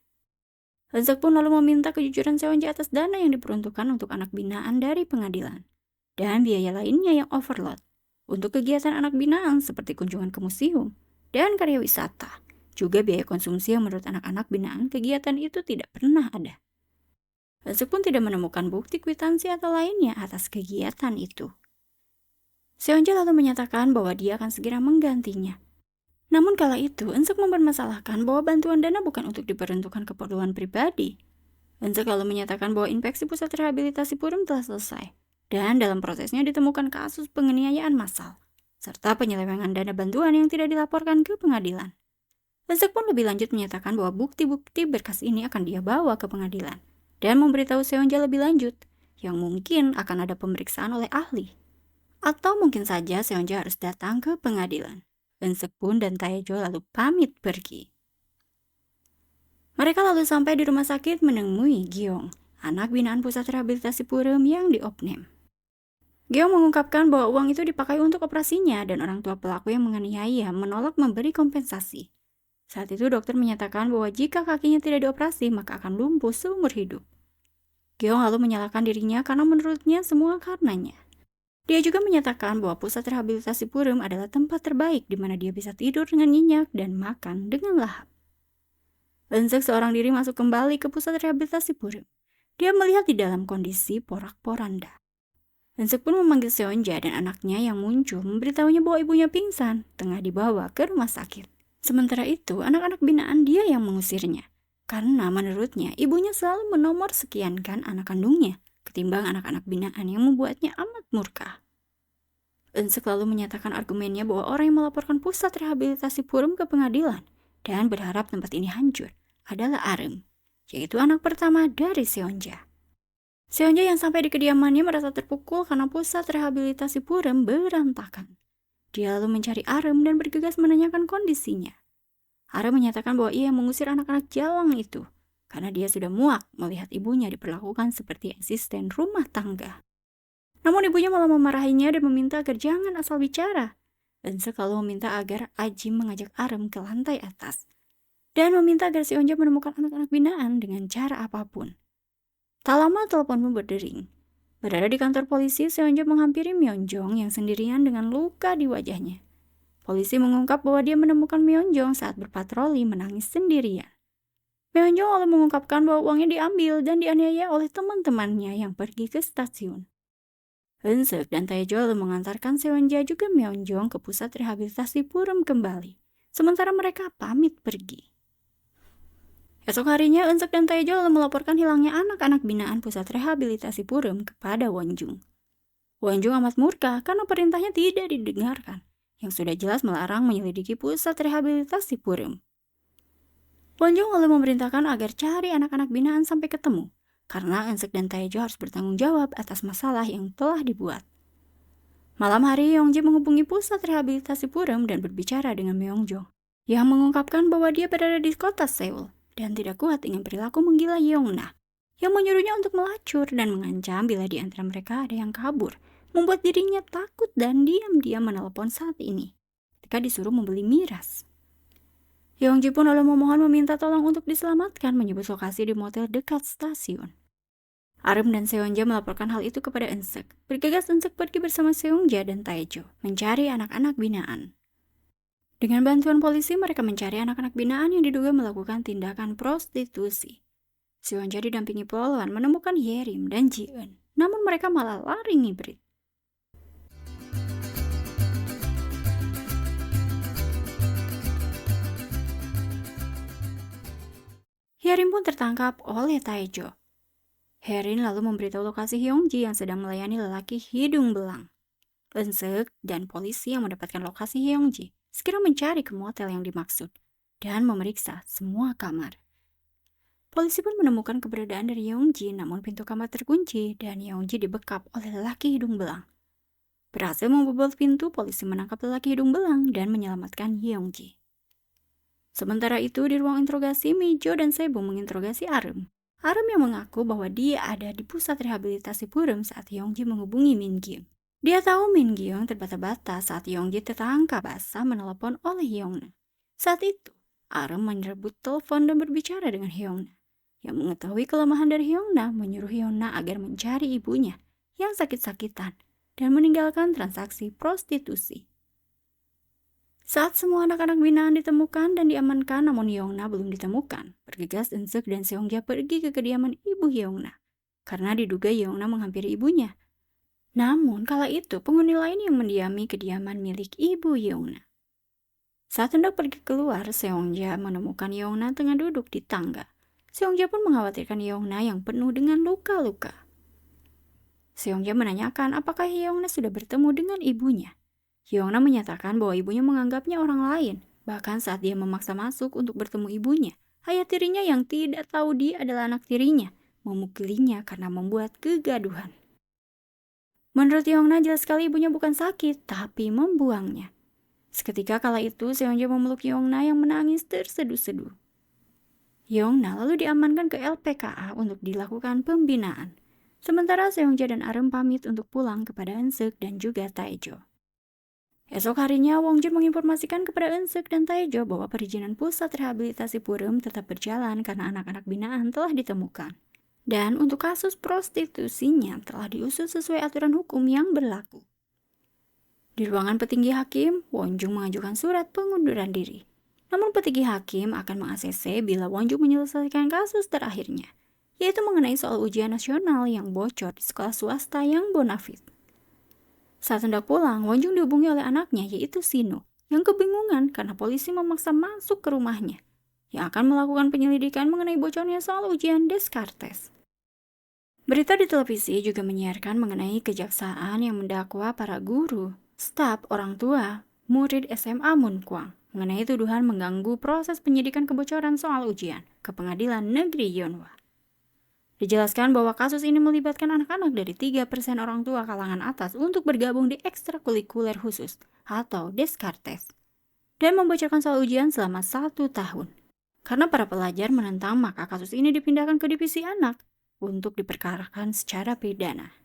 A: Eun-seok pun lalu meminta kejujuran Seonja atas dana yang diperuntukkan untuk anak binaan dari pengadilan dan biaya lainnya yang overload untuk kegiatan anak binaan seperti kunjungan ke museum dan karya wisata, juga biaya konsumsi yang menurut anak-anak binaan kegiatan itu tidak pernah ada. Eun-seok pun tidak menemukan bukti kwitansi atau lainnya atas kegiatan itu. Seonja lalu menyatakan bahwa dia akan segera menggantinya. Namun kala itu, Eun-seok mempermasalahkan bahwa bantuan dana bukan untuk diperuntukkan keperluan pribadi. Eun-seok lalu menyatakan bahwa inspeksi pusat rehabilitasi Pureum telah selesai, dan dalam prosesnya ditemukan kasus penganiayaan massal, serta penyelewengan dana bantuan yang tidak dilaporkan ke pengadilan. Eun-seok pun lebih lanjut menyatakan bahwa bukti-bukti berkas ini akan dia bawa ke pengadilan, dan memberitahu Seonja lebih lanjut, yang mungkin akan ada pemeriksaan oleh ahli. Atau mungkin saja Seonja harus datang ke pengadilan. Eun-seok pun dan Taejo lalu pamit pergi. Mereka lalu sampai di rumah sakit menemui Gyeong, anak binaan pusat rehabilitasi Pureum yang diopname. Gyeong mengungkapkan bahwa uang itu dipakai untuk operasinya dan orang tua pelaku yang menganiaya menolak memberi kompensasi. Saat itu dokter menyatakan bahwa jika kakinya tidak dioperasi maka akan lumpuh seumur hidup. Gyeong lalu menyalahkan dirinya karena menurutnya semua karenanya. Dia juga menyatakan bahwa pusat rehabilitasi Pureum adalah tempat terbaik di mana dia bisa tidur dengan nyenyak dan makan dengan lahap. Eun-seok seorang diri masuk kembali ke pusat rehabilitasi Pureum. Dia melihat di dalam kondisi porak-poranda. Eun-seok pun memanggil Seonja dan anaknya yang muncul memberitahunya bahwa ibunya pingsan, tengah dibawa ke rumah sakit. Sementara itu, anak-anak binaan dia yang mengusirnya. Karena menurutnya ibunya selalu menomor sekiankan anak kandungnya ketimbang anak-anak binaan yang membuatnya amat murka. Eun-seok lalu menyatakan argumennya bahwa orang yang melaporkan pusat rehabilitasi Pureum ke pengadilan dan berharap tempat ini hancur adalah Areum, yaitu anak pertama dari Seonja. Seonja yang sampai di kediamannya merasa terpukul karena pusat rehabilitasi Pureum berantakan. Dia lalu mencari Areum dan bergegas menanyakan kondisinya. Areum menyatakan bahwa ia mengusir anak-anak jalang itu karena dia sudah muak melihat ibunya diperlakukan seperti asisten rumah tangga. Namun ibunya malah memarahinya dan meminta agar jangan asal bicara. Eun-seok lalu meminta agar Ajim mengajak Areum ke lantai atas dan meminta agar Seonja menemukan anak-anak binaan dengan cara apapun. Tak lama telepon pun berdering. Berada di kantor polisi, Seonja menghampiri Myeonjong yang sendirian dengan luka di wajahnya. Polisi mengungkap bahwa dia menemukan Myeonjong saat berpatroli menangis sendirian. Myeonjong lalu mengungkapkan bahwa uangnya diambil dan dianiaya oleh teman-temannya yang pergi ke stasiun. Eun-seok dan Tae-jo lalu mengantarkan Seonja juga Myeonjong ke pusat rehabilitasi Pureum kembali, sementara mereka pamit pergi. Esok harinya Eun-seok dan Tae-jo lalu melaporkan hilangnya anak-anak binaan pusat rehabilitasi Pureum kepada Wonjung. Wonjung amat murka karena perintahnya tidak didengarkan, yang sudah jelas melarang menyelidiki pusat rehabilitasi Pureum. Wonjung lalu memerintahkan agar cari anak-anak binaan sampai ketemu, karena Eun-seok dan Tae-jo harus bertanggung jawab atas masalah yang telah dibuat. Malam hari, Yeongji menghubungi pusat rehabilitasi Pureum dan berbicara dengan Myeongjong, yang mengungkapkan bahwa dia berada di kota Seoul dan tidak kuat dengan perilaku menggila Yeongna, yang menyuruhnya untuk melacur dan mengancam bila di antara mereka ada yang kabur, membuat dirinya takut dan diam-diam menelepon saat ini, ketika disuruh membeli miras. Yeongji pun lalu memohon meminta tolong untuk diselamatkan, menyebut lokasi di motel dekat stasiun. Arum dan Seonja melaporkan hal itu kepada Eun-seok. Bergegas Eun-seok pergi bersama Seonja dan Tae-jo mencari anak-anak binaan. Dengan bantuan polisi, mereka mencari anak-anak binaan yang diduga melakukan tindakan prostitusi. Seonja didampingi Polwan menemukan Yerim dan Ji-eun, namun mereka malah lari ngibrit. Yerim pun tertangkap oleh Tae-jo. Herin lalu memberitahu lokasi Hyungji yang sedang melayani lelaki hidung belang. Eun-seok dan polisi yang mendapatkan lokasi Hyungji segera mencari ke motel yang dimaksud dan memeriksa semua kamar. Polisi pun menemukan keberadaan dari Hyungji, namun pintu kamar terkunci dan Hyungji dibekap oleh lelaki hidung belang. Berhasil membobol pintu, polisi menangkap lelaki hidung belang dan menyelamatkan Hyungji. Sementara itu, di ruang interogasi, Mijo dan Sebo menginterogasi Arum. Arum yang mengaku bahwa dia ada di pusat rehabilitasi Pureum saat Hyungji menghubungi Min Gyung. Dia tahu Min Gyung terbata-bata saat Hyungji tertangkap basah menelepon oleh Hyungna. Saat itu, Arum menyerbu telepon dan berbicara dengan Hyungna. Yang mengetahui kelemahan dari Hyungna, menyuruh Hyungna agar mencari ibunya yang sakit-sakitan dan meninggalkan transaksi prostitusi. Saat semua anak-anak binaan ditemukan dan diamankan, namun Hyungna belum ditemukan, bergegas Eun-seok dan Seonja pergi ke kediaman ibu Hyungna, karena diduga Hyungna menghampiri ibunya. Namun, kala itu penghuni lain yang mendiami kediaman milik ibu Hyungna. Saat hendak pergi keluar, Seonja menemukan Hyungna tengah duduk di tangga. Seonja pun mengkhawatirkan Hyungna yang penuh dengan luka-luka. Seonja menanyakan apakah Hyungna sudah bertemu dengan ibunya. Hyungna menyatakan bahwa ibunya menganggapnya orang lain, bahkan saat dia memaksa masuk untuk bertemu ibunya, ayah tirinya yang tidak tahu dia adalah anak tirinya, memukulinya karena membuat kegaduhan. Menurut Hyungna, jelas sekali ibunya bukan sakit, tapi membuangnya. Seketika kala itu, Seonja memeluk Hyungna yang menangis terseduh-seduh. Hyungna lalu diamankan ke LPKA untuk dilakukan pembinaan. Sementara Seonja dan Arum pamit untuk pulang kepada Eun-seok dan juga Tae-jo. Esok harinya, Wongjun menginformasikan kepada Eun-seok dan Tae-jo bahwa perizinan pusat rehabilitasi Pureum tetap berjalan karena anak-anak binaan telah ditemukan. Dan untuk kasus prostitusinya telah diusut sesuai aturan hukum yang berlaku. Di ruangan petinggi hakim, Wonjung mengajukan surat pengunduran diri. Namun petinggi hakim akan meng-ACC bila Wonjung menyelesaikan kasus terakhirnya, yaitu mengenai soal ujian nasional yang bocor di sekolah swasta yang bonafit. Saat hendak pulang, Wonjung dihubungi oleh anaknya yaitu Sino, yang kebingungan karena polisi memaksa masuk ke rumahnya, yang akan melakukan penyelidikan mengenai bocornya soal ujian Descartes. Berita di televisi juga menyiarkan mengenai kejaksaan yang mendakwa para guru, staf, orang tua, murid SMA Munkwang mengenai tuduhan mengganggu proses penyidikan kebocoran soal ujian ke Pengadilan Negeri Yeonhwa. Dijelaskan bahwa kasus ini melibatkan anak-anak dari 3% orang tua kalangan atas untuk bergabung di ekstrakurikuler khusus atau Descartes dan membocorkan soal ujian selama 1 tahun. Karena para pelajar menentang, maka kasus ini dipindahkan ke divisi anak untuk diperkarakan secara pidana.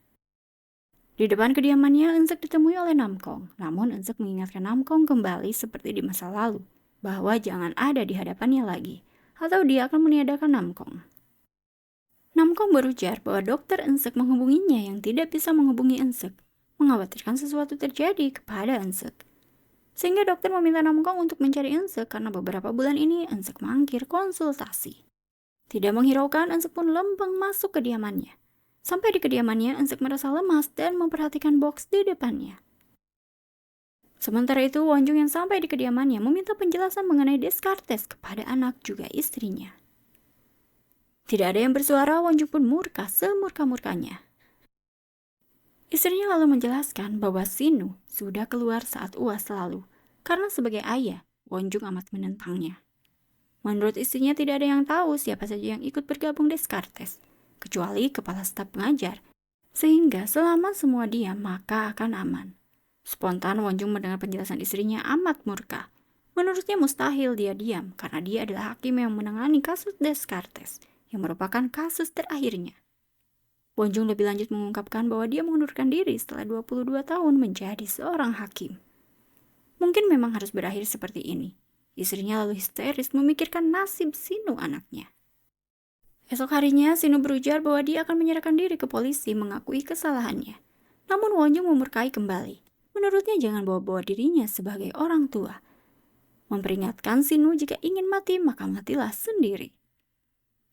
A: Di depan kediamannya, Eun-seok ditemui oleh Namkong. Namun Eun-seok mengingatkan Namkong kembali seperti di masa lalu, bahwa jangan ada di hadapannya lagi, atau dia akan meniadakan Namkong. Namkong berujar bahwa dokter Eun-seok menghubunginya yang tidak bisa menghubungi Eun-seok, mengkhawatirkan sesuatu terjadi kepada Eun-seok. Sehingga dokter meminta Namkong untuk mencari Eun-seok karena beberapa bulan ini Eun-seok mangkir konsultasi. Tidak menghiraukan, Eun-seok pun lempeng masuk kediamannya. Sampai di kediamannya, Eun-seok merasa lemas dan memperhatikan box di depannya. Sementara itu, Won-jung yang sampai di kediamannya meminta penjelasan mengenai Descartes kepada anak juga istrinya. Tidak ada yang bersuara, Won-jung pun murka semurka-murkanya. Istrinya lalu menjelaskan bahwa Sinu sudah keluar saat UAS lalu, karena sebagai ayah, Won-jung amat menentangnya. Menurut istrinya tidak ada yang tahu siapa saja yang ikut bergabung Descartes, kecuali kepala staf pengajar, sehingga selama semua diam maka akan aman. Spontan Won-jung mendengar penjelasan istrinya amat murka. Menurutnya mustahil dia diam karena dia adalah hakim yang menangani kasus Descartes, yang merupakan kasus terakhirnya. Won-jung lebih lanjut mengungkapkan bahwa dia mengundurkan diri setelah 22 tahun menjadi seorang hakim. Mungkin memang harus berakhir seperti ini. Istrinya lalu histeris memikirkan nasib Sinu anaknya. Esok harinya, Sinu berujar bahwa dia akan menyerahkan diri ke polisi mengakui kesalahannya. Namun Won-jung memurkai kembali. Menurutnya jangan bawa-bawa dirinya sebagai orang tua. Memperingatkan Sinu jika ingin mati maka matilah sendiri.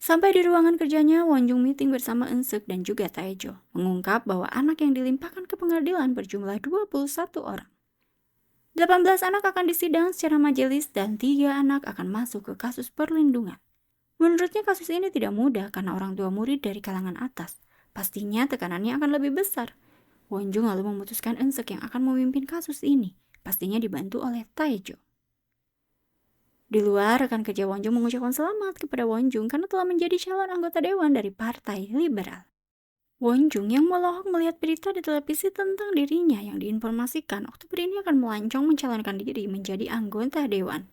A: Sampai di ruangan kerjanya, Won-jung meeting bersama Eun-seok dan juga Taejo, mengungkap bahwa anak yang dilimpahkan ke pengadilan berjumlah 21 orang. 18 anak akan disidang secara majelis dan 3 anak akan masuk ke kasus perlindungan. Menurutnya kasus ini tidak mudah karena orang tua murid dari kalangan atas. Pastinya tekanannya akan lebih besar. Won-jung lalu memutuskan Eun-seok yang akan memimpin kasus ini, pastinya dibantu oleh Taejo. Di luar, rekan kerja Won-jung mengucapkan selamat kepada Won-jung karena telah menjadi calon anggota dewan dari Partai Liberal. Won-jung yang melohok melihat berita di televisi tentang dirinya yang diinformasikan Oktober ini akan melancong mencalonkan diri menjadi anggota dewan.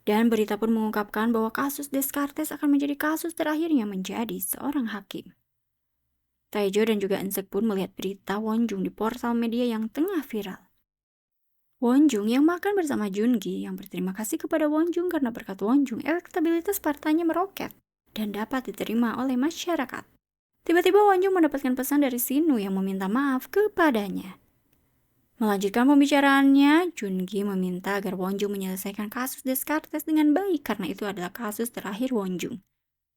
A: Dan berita pun mengungkapkan bahwa kasus Descartes akan menjadi kasus terakhirnya menjadi seorang hakim. Taejo dan juga Eun-seok pun melihat berita Won-jung di portal media yang tengah viral. Won-jung yang makan bersama Joon-gi yang berterima kasih kepada Won-jung karena berkat Won-jung elektabilitas partainya meroket dan dapat diterima oleh masyarakat. Tiba-tiba Won-jung mendapatkan pesan dari Sinu yang meminta maaf kepadanya. Melanjutkan pembicaraannya, Joon-gi meminta agar Won-jung menyelesaikan kasus Descartes dengan baik karena itu adalah kasus terakhir Won-jung.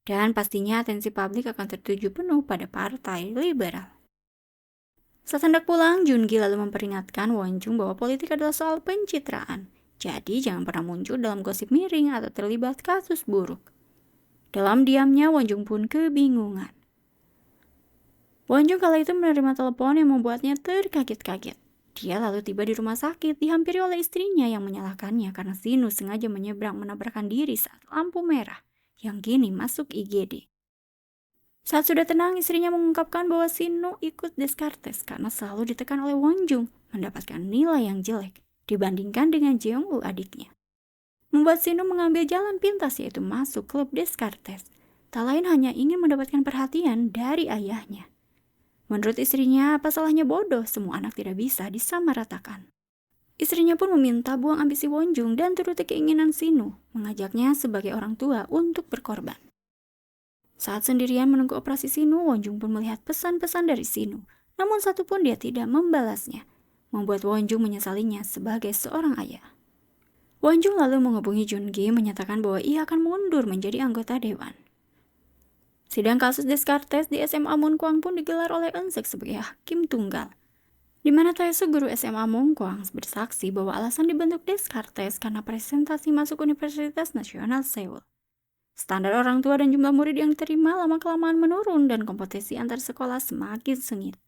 A: Dan pastinya atensi publik akan tertuju penuh pada Partai Liberal. Saat hendak pulang, Joon-gi lalu memperingatkan Won-jung bahwa politik adalah soal pencitraan. Jadi jangan pernah muncul dalam gosip miring atau terlibat kasus buruk. Dalam diamnya, Won-jung pun kebingungan. Won-jung kala itu menerima telepon yang membuatnya terkaget-kaget. Dia lalu tiba di rumah sakit, dihampiri oleh istrinya yang menyalahkannya karena Sinu sengaja menyeberang menabrakkan diri saat lampu merah, yang kini masuk IGD. Saat sudah tenang, istrinya mengungkapkan bahwa Sinu ikut Descartes karena selalu ditekan oleh Won-jung mendapatkan nilai yang jelek dibandingkan dengan Jeong-woo adiknya. Membuat Sinu mengambil jalan pintas yaitu masuk klub Descartes. Tak lain hanya ingin mendapatkan perhatian dari ayahnya. Menurut istrinya, apa salahnya bodoh, semua anak tidak bisa disamaratakan. Istrinya pun meminta buang ambisi Won-jung dan turuti keinginan Sinu, mengajaknya sebagai orang tua untuk berkorban. Saat sendirian menunggu operasi Sinu, Won-jung pun melihat pesan-pesan dari Sinu, namun satu pun dia tidak membalasnya, membuat Won-jung menyesalinya sebagai seorang ayah. Won-jung lalu menghubungi Joon-gi menyatakan bahwa ia akan mundur menjadi anggota dewan. Sidang kasus Descartes di SMA Munkwang pun digelar oleh Eun-seok sebagai hakim tunggal, di mana Tae-soo guru SMA Munkwang bersaksi bahwa alasan dibentuk Descartes karena presentasi masuk Universitas Nasional Seoul. Standar orang tua dan jumlah murid yang diterima lama-kelamaan menurun dan kompetisi antar sekolah semakin sengit.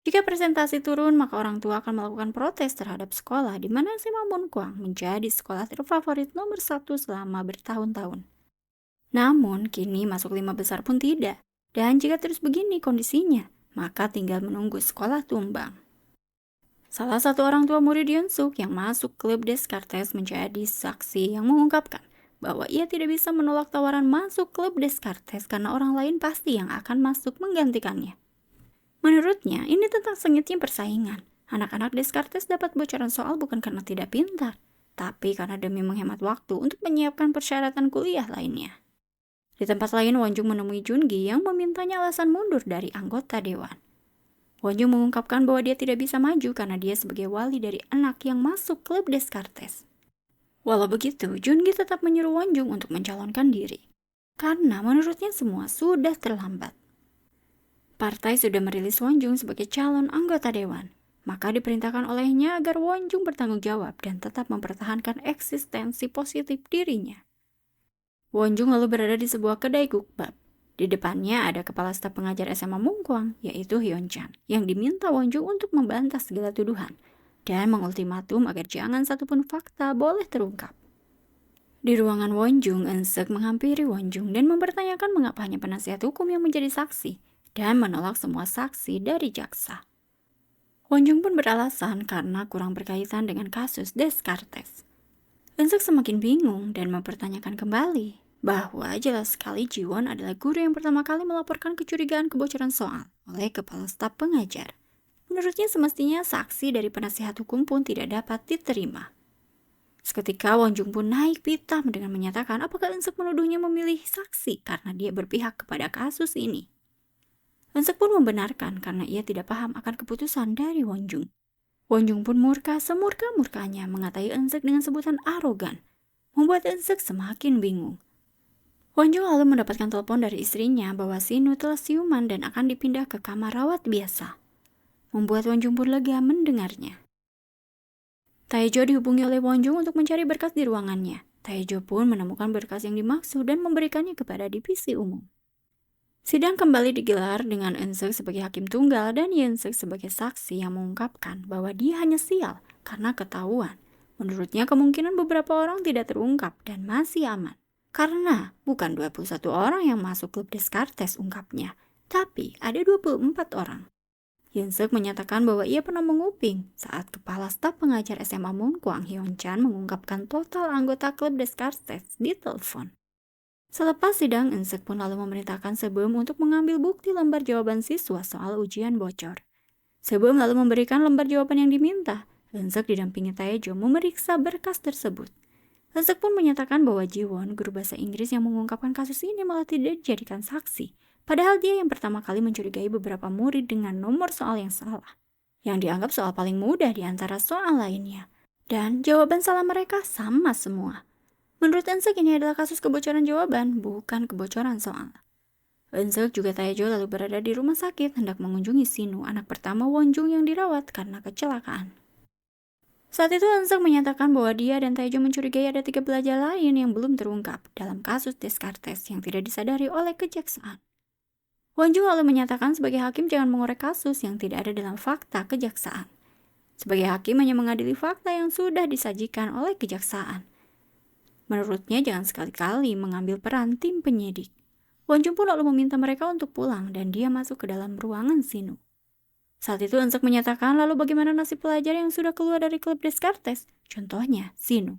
A: Jika presentasi turun, maka orang tua akan melakukan protes terhadap sekolah di mana SMA Munkwang menjadi sekolah terfavorit nomor 1 selama bertahun-tahun. Namun, kini masuk 5 besar pun tidak. Dan jika terus begini kondisinya, maka tinggal menunggu sekolah tumbang. Salah satu orang tua murid Yoon-suk yang masuk klub Descartes menjadi saksi yang mengungkapkan bahwa ia tidak bisa menolak tawaran masuk klub Descartes karena orang lain pasti yang akan masuk menggantikannya. Menurutnya, ini tentang sengitnya persaingan. Anak-anak Descartes dapat bocoran soal bukan karena tidak pintar, tapi karena demi menghemat waktu untuk menyiapkan persyaratan kuliah lainnya. Di tempat lain, Won-jung menemui Joon-gi yang memintanya alasan mundur dari anggota dewan. Wonjung mengungkapkan bahwa dia tidak bisa maju karena dia sebagai wali dari anak yang masuk klub Descartes. Walau begitu, Jungi tetap menyuruh Wonjung untuk mencalonkan diri. Karena menurutnya semua sudah terlambat. Partai sudah merilis Wonjung sebagai calon anggota dewan. Maka diperintahkan olehnya agar Wonjung bertanggung jawab dan tetap mempertahankan eksistensi positif dirinya. Wonjung lalu berada di sebuah kedai gukbap. Di depannya ada kepala staf pengajar SMA Mungkwang, yaitu Hyon-chan, yang diminta Wonjung untuk membantah segala tuduhan dan mengultimatum agar jangan satupun fakta boleh terungkap. Di ruangan Wonjung, Eun-seok menghampiri Wonjung dan mempertanyakan mengapa hanya penasihat hukum yang menjadi saksi dan menolak semua saksi dari jaksa. Wonjung pun beralasan karena kurang berkaitan dengan kasus Descartes. Eun-seok semakin bingung dan mempertanyakan kembali bahwa jelas sekali Jiwon adalah guru yang pertama kali melaporkan kecurigaan kebocoran soal oleh kepala staf pengajar. Menurutnya semestinya saksi dari penasihat hukum pun tidak dapat diterima. Seketika Wonjung pun naik pitam dengan menyatakan apakah Eun-seok menuduhnya memilih saksi karena dia berpihak kepada kasus ini. Eun-seok pun membenarkan karena ia tidak paham akan keputusan dari Wonjung. Wonjung pun murka semurka-murkanya mengatai Eun-seok dengan sebutan arogan, membuat Eun-seok semakin bingung. Wonjung lalu mendapatkan telepon dari istrinya bahwa Sinu telah siuman dan akan dipindah ke kamar rawat biasa. Membuat Wonjung pun lega mendengarnya. Taejo dihubungi oleh Wonjung untuk mencari berkas di ruangannya. Taejo pun menemukan berkas yang dimaksud dan memberikannya kepada divisi umum. Sidang kembali digelar dengan Eun-seok sebagai hakim tunggal dan Yeon-seok sebagai saksi yang mengungkapkan bahwa dia hanya sial karena ketahuan. Menurutnya kemungkinan beberapa orang tidak terungkap dan masih aman. Karena bukan 21 orang yang masuk klub Descartes ungkapnya, tapi ada 24 orang. Yeon-seok menyatakan bahwa ia pernah menguping saat kepala staf pengajar SMA Mungkwang Hyon-chan mengungkapkan total anggota klub Descartes di telepon. Selepas sidang, Eun-seok pun lalu memerintahkan Sebum untuk mengambil bukti lembar jawaban siswa soal ujian bocor. Sebum lalu memberikan lembar jawaban yang diminta. Eun-seok didampingi Taejo memeriksa berkas tersebut. Eun-seok pun menyatakan bahwa Jiwon, guru bahasa Inggris yang mengungkapkan kasus ini malah tidak dijadikan saksi. Padahal dia yang pertama kali mencurigai beberapa murid dengan nomor soal yang salah. Yang dianggap soal paling mudah di antara soal lainnya. Dan jawaban salah mereka sama semua. Menurut Eun-seok ini adalah kasus kebocoran jawaban, bukan kebocoran soal. Eun-seok juga Taejo lalu berada di rumah sakit hendak mengunjungi Sinu, anak pertama Wonjung yang dirawat karena kecelakaan. Saat itu Eun-seok menyatakan bahwa dia dan Taejo mencurigai ada 3 pelajar lain yang belum terungkap dalam kasus Descartes yang tidak disadari oleh kejaksaan. Wonjung lalu menyatakan sebagai hakim jangan mengorek kasus yang tidak ada dalam fakta kejaksaan. Sebagai hakim hanya mengadili fakta yang sudah disajikan oleh kejaksaan. Menurutnya jangan sekali-kali mengambil peran tim penyidik. Wonjung pun lalu meminta mereka untuk pulang dan dia masuk ke dalam ruangan Sinu. Saat itu Eun-seok menyatakan lalu bagaimana nasib pelajar yang sudah keluar dari klub Descartes, contohnya Sinu.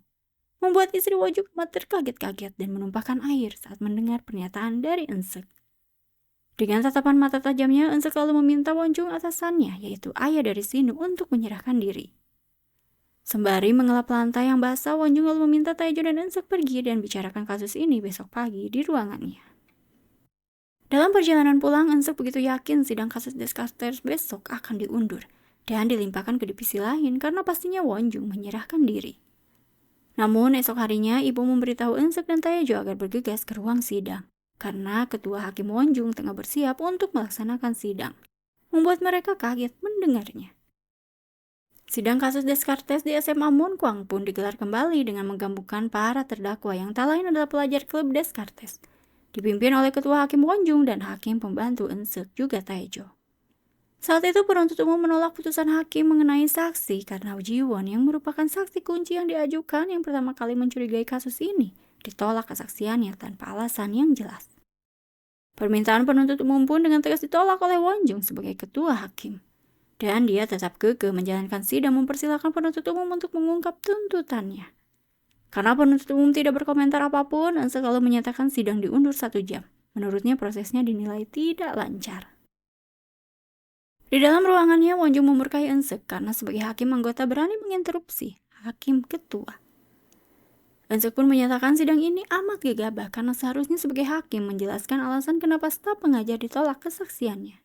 A: Membuat istri Wonjung amat terkaget-kaget dan menumpahkan air saat mendengar pernyataan dari Eun-seok. Dengan tatapan mata tajamnya, Eun-seok lalu meminta Wonjung atasannya, yaitu ayah dari Sinu, untuk menyerahkan diri. Sembari mengelap lantai yang basah, Wonjung lalu meminta Taejo dan Eun-seok pergi dan bicarakan kasus ini besok pagi di ruangannya. Dalam perjalanan pulang, Eun-seok begitu yakin sidang kasus Descartes besok akan diundur dan dilimpahkan ke divisi lain karena pastinya Wonjung menyerahkan diri. Namun esok harinya ibu memberitahu Eun-seok dan Taejo agar bergegas ke ruang sidang karena ketua hakim Wonjung tengah bersiap untuk melaksanakan sidang. Membuat mereka kaget mendengarnya. Sidang kasus Descartes di SMA Mungkwang pun digelar kembali dengan menggabungkan para terdakwa yang tak lain adalah pelajar klub Descartes, dipimpin oleh ketua hakim Wonjung dan hakim pembantu Eun-seok juga Taejo. Saat itu penuntut umum menolak putusan hakim mengenai saksi karena Jiwon yang merupakan saksi kunci yang diajukan yang pertama kali mencurigai kasus ini ditolak kesaksiannya tanpa alasan yang jelas. Permintaan penuntut umum pun dengan tegas ditolak oleh Wonjung sebagai ketua hakim. Dan dia tetap kekeh menjalankan sidang mempersilahkan penuntut umum untuk mengungkap tuntutannya. Karena penuntut umum tidak berkomentar apapun, Eun-seok lalu menyatakan sidang diundur 1 jam. Menurutnya prosesnya dinilai tidak lancar. Di dalam ruangannya, Wonjung memurkai Eun-seok karena sebagai hakim anggota berani menginterupsi hakim ketua. Eun-seok pun menyatakan sidang ini amat gegabah karena seharusnya sebagai hakim menjelaskan alasan kenapa staf pengajar ditolak kesaksiannya.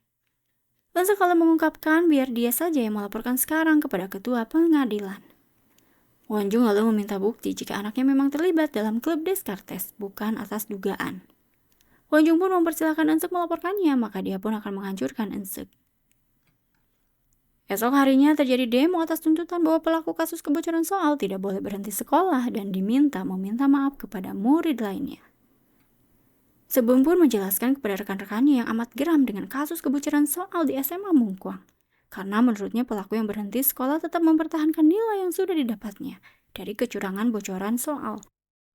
A: Eun-seok lalu mengungkapkan biar dia saja yang melaporkan sekarang kepada ketua pengadilan. Won-jung lalu meminta bukti jika anaknya memang terlibat dalam klub Descartes, bukan atas dugaan. Won-jung pun mempersilahkan Eun-seok melaporkannya, maka dia pun akan menghancurkan Eun-seok. Esok harinya terjadi demo atas tuntutan bahwa pelaku kasus kebocoran soal tidak boleh berhenti sekolah dan meminta maaf kepada murid lainnya. Sebum pun menjelaskan kepada rekan-rekannya yang amat geram dengan kasus kebocoran soal di SMA Mungkwang. Karena menurutnya pelaku yang berhenti sekolah tetap mempertahankan nilai yang sudah didapatnya dari kecurangan bocoran soal,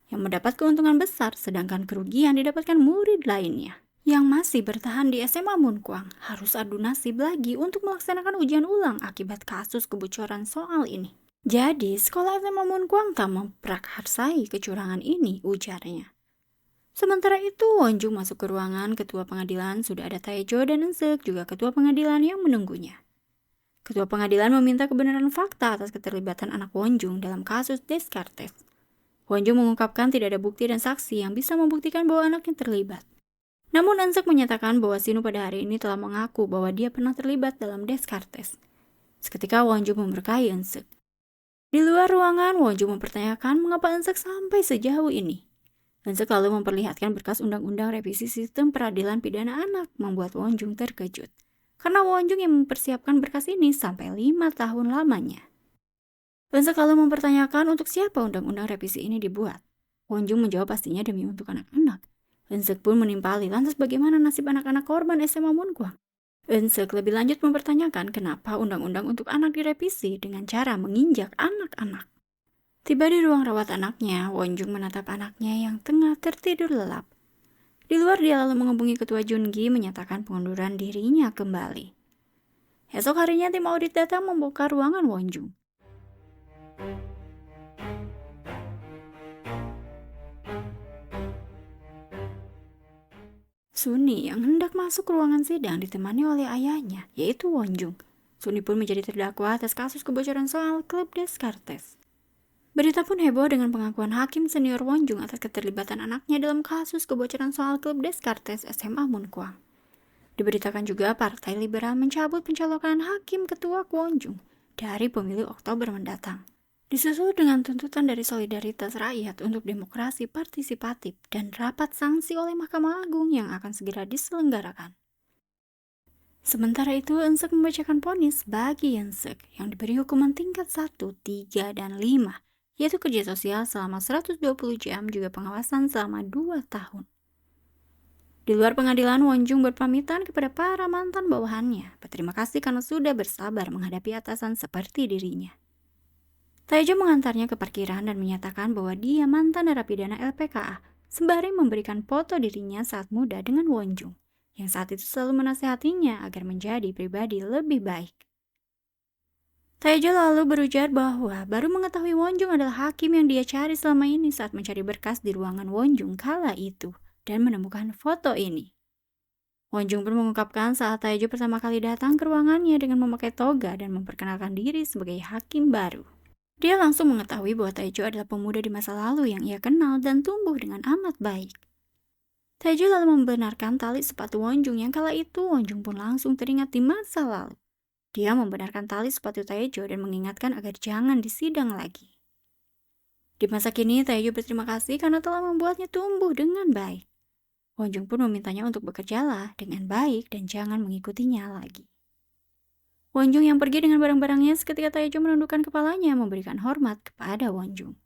A: yang mendapat keuntungan besar sedangkan kerugian didapatkan murid lainnya yang masih bertahan di SMA Mungkwang harus adu nasib lagi untuk melaksanakan ujian ulang akibat kasus kebocoran soal ini. Jadi sekolah SMA Mungkwang tak memprakarsai kecurangan ini, ujarnya. Sementara itu, Won-jung masuk ke ruangan ketua pengadilan. Sudah ada Tae-jo dan Eun-seok, juga ketua pengadilan yang menunggunya. Ketua pengadilan meminta kebenaran fakta atas keterlibatan anak Won-jung dalam kasus Descartes. Won-jung mengungkapkan tidak ada bukti dan saksi yang bisa membuktikan bahwa anaknya terlibat. Namun Eun-seok menyatakan bahwa Sinu pada hari ini telah mengaku bahwa dia pernah terlibat dalam Descartes. Seketika Won-jung memberkahi Eun-seok. Di luar ruangan, Won-jung mempertanyakan mengapa Eun-seok sampai sejauh ini. Eun-seok lalu memperlihatkan berkas undang-undang revisi sistem peradilan pidana anak, membuat Won-jung terkejut. Karena Won-jung yang mempersiapkan berkas ini sampai 5 tahun lamanya. Eun-seok lalu mempertanyakan untuk siapa undang-undang revisi ini dibuat. Won-jung menjawab pastinya demi untuk anak-anak. Eun-seok pun menimpali lantas bagaimana nasib anak-anak korban SMA Mungkwang. Eun-seok lebih lanjut mempertanyakan kenapa undang-undang untuk anak direvisi dengan cara menginjak anak-anak. Tiba di ruang rawat anaknya, Won-jung menatap anaknya yang tengah tertidur lelap. Di luar dia lalu menghubungi ketua Jungi menyatakan pengunduran dirinya kembali. Esok harinya tim audit datang membuka ruangan Won-jung. Suni yang hendak masuk ruangan sidang ditemani oleh ayahnya, yaitu Won-jung. Suni pun menjadi terdakwa atas kasus kebocoran soal klub Descartes. Berita pun heboh dengan pengakuan hakim senior Won-jung atas keterlibatan anaknya dalam kasus kebocoran soal klub Descartes SMA Mungkwang. Diberitakan juga Partai Liberal mencabut pencalonan hakim ketua Won-jung dari pemilu Oktober mendatang. Disusul dengan tuntutan dari Solidaritas Rakyat untuk Demokrasi Partisipatif dan rapat sanksi oleh Mahkamah Agung yang akan segera diselenggarakan. Sementara itu, Eun-seok membacakan vonis bagi Eun-seok yang diberi hukuman tingkat 1, 3, dan 5, yaitu kerja sosial selama 120 jam juga pengawasan selama 2 tahun. Di luar pengadilan, Won-jung berpamitan kepada para mantan bawahannya, berterima kasih karena sudah bersabar menghadapi atasan seperti dirinya. Tae-jo mengantarnya ke parkiran dan menyatakan bahwa dia mantan narapidana LPKA, sembari memberikan foto dirinya saat muda dengan Won-jung, yang saat itu selalu menasihatinya agar menjadi pribadi lebih baik. Tae-jo lalu berujar bahwa baru mengetahui Won-jung adalah hakim yang dia cari selama ini saat mencari berkas di ruangan Won-jung kala itu dan menemukan foto ini. Won-jung pun mengungkapkan saat Tae-jo pertama kali datang ke ruangannya dengan memakai toga dan memperkenalkan diri sebagai hakim baru. Dia langsung mengetahui bahwa Tae-jo adalah pemuda di masa lalu yang ia kenal dan tumbuh dengan amat baik. Tae-jo lalu membenarkan tali sepatu Won-jung yang kala itu Won-jung pun langsung teringat di masa lalu. Dia membenarkan tali sepatu Tae-jo dan mengingatkan agar jangan disidang lagi. Di masa kini, Tae-jo berterima kasih karena telah membuatnya tumbuh dengan baik. Won-jung pun memintanya untuk bekerjalah dengan baik dan jangan mengikutinya lagi. Won-jung yang pergi dengan barang-barangnya seketika Tae-jo menundukkan kepalanya memberikan hormat kepada Won-jung.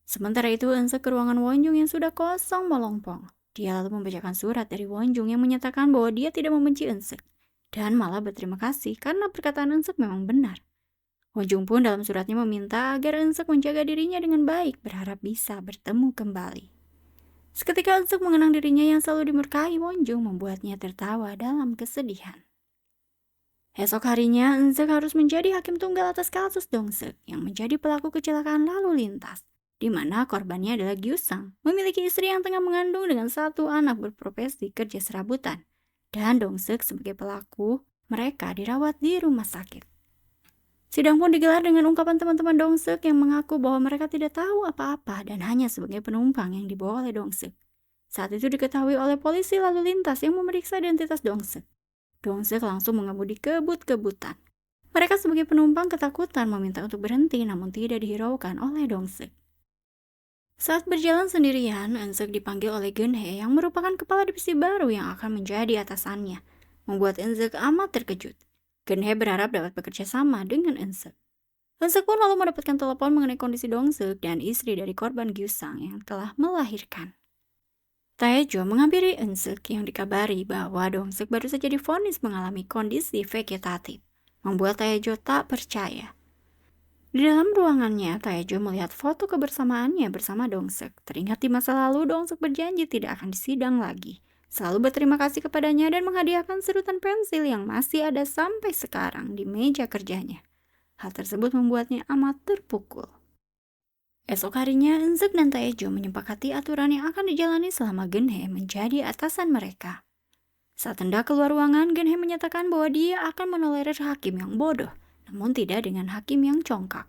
A: Sementara itu, Eun-seok ke ruangan Won-jung yang sudah kosong melompong. Dia lalu membacakan surat dari Won-jung yang menyatakan bahwa dia tidak membenci Eun-seok dan malah berterima kasih karena perkataan Eun-seok memang benar. Won-jung pun dalam suratnya meminta agar Eun-seok menjaga dirinya dengan baik, berharap bisa bertemu kembali. Seketika Eun-seok mengenang dirinya yang selalu dimurkai Won-jung membuatnya tertawa dalam kesedihan. Esok harinya, Eun-seok harus menjadi hakim tunggal atas kasus Dong-seok yang menjadi pelaku kecelakaan lalu lintas, di mana korbannya adalah Gyu-sang, memiliki istri yang tengah mengandung dengan satu anak berprofesi kerja serabutan. Dan Dong-seok sebagai pelaku, mereka dirawat di rumah sakit. Sidang pun digelar dengan ungkapan teman-teman Dong-seok yang mengaku bahwa mereka tidak tahu apa-apa dan hanya sebagai penumpang yang dibawa oleh Dong-seok. Saat itu diketahui oleh polisi lalu lintas yang memeriksa identitas Dong-seok. Dong-seok langsung mengemudi kebut-kebutan. Mereka sebagai penumpang ketakutan meminta untuk berhenti, namun tidak dihiraukan oleh Dong-seok. Saat berjalan sendirian, Eun-seok dipanggil oleh Geun-hye yang merupakan kepala divisi baru yang akan menjadi atasannya, membuat Eun-seok amat terkejut. Geun-hye berharap dapat bekerja sama dengan Eun-seok. Eun-seok pun lalu mendapatkan telepon mengenai kondisi Dong-seok dan istri dari korban Gyu-sang yang telah melahirkan. Tae-jo menghampiri Eun-seok yang dikabari bahwa Dong-seok baru saja divonis mengalami kondisi vegetatif, membuat Tae-jo tak percaya. Di dalam ruangannya, Tae-jo melihat foto kebersamaannya bersama Dong-seok. Teringat di masa lalu, Dong-seok berjanji tidak akan disidang lagi, selalu berterima kasih kepadanya dan menghadiahkan sedotan pensil yang masih ada sampai sekarang di meja kerjanya. Hal tersebut membuatnya amat terpukul. Esok harinya, Eun-seok dan Tae-jo menyepakati aturan yang akan dijalani selama Geun-hye menjadi atasan mereka. Saat hendak keluar ruangan, Geun-hye menyatakan bahwa dia akan menolerir hakim yang bodoh, namun tidak dengan hakim yang congkak.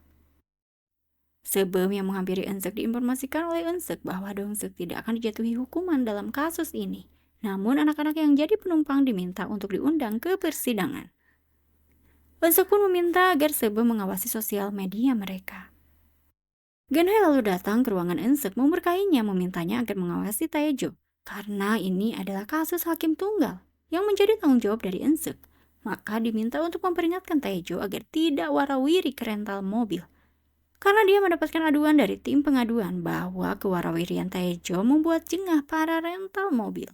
A: Sebelum yang menghampiri Eun-seok diinformasikan oleh Eun-seok bahwa Dong-seok tidak akan dijatuhi hukuman dalam kasus ini. Namun anak-anak yang jadi penumpang diminta untuk diundang ke persidangan. Eun-seok pun meminta agar Sebe mengawasi sosial media mereka. Geun-hye lalu datang ke ruangan Eun-seok memberkahinya memintanya agar mengawasi Tae-jo karena ini adalah kasus hakim tunggal yang menjadi tanggung jawab dari Eun-seok. Maka diminta untuk memperingatkan Tae-jo agar tidak warawiri ke rental mobil. Karena dia mendapatkan aduan dari tim pengaduan bahwa kewarawirian Tae-jo membuat jengah para rental mobil.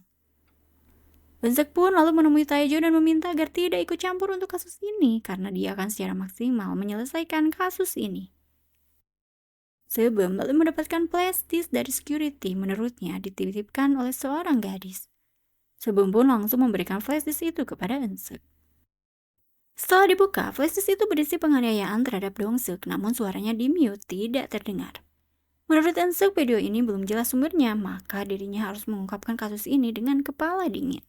A: Eun-seok pun lalu menemui Tae-jo dan meminta agar tidak ikut campur untuk kasus ini karena dia akan secara maksimal menyelesaikan kasus ini. Sebelum lalu mendapatkan flash disk dari security menurutnya dititipkan oleh seorang gadis. Sebelum pun langsung memberikan flash disk itu kepada Eun-seok. Setelah dibuka, flash disk itu berisi penganiayaan terhadap Dong-seok, namun suaranya di-mute, tidak terdengar. Menurut Eun-seok, video ini belum jelas sumbernya, maka dirinya harus mengungkapkan kasus ini dengan kepala dingin.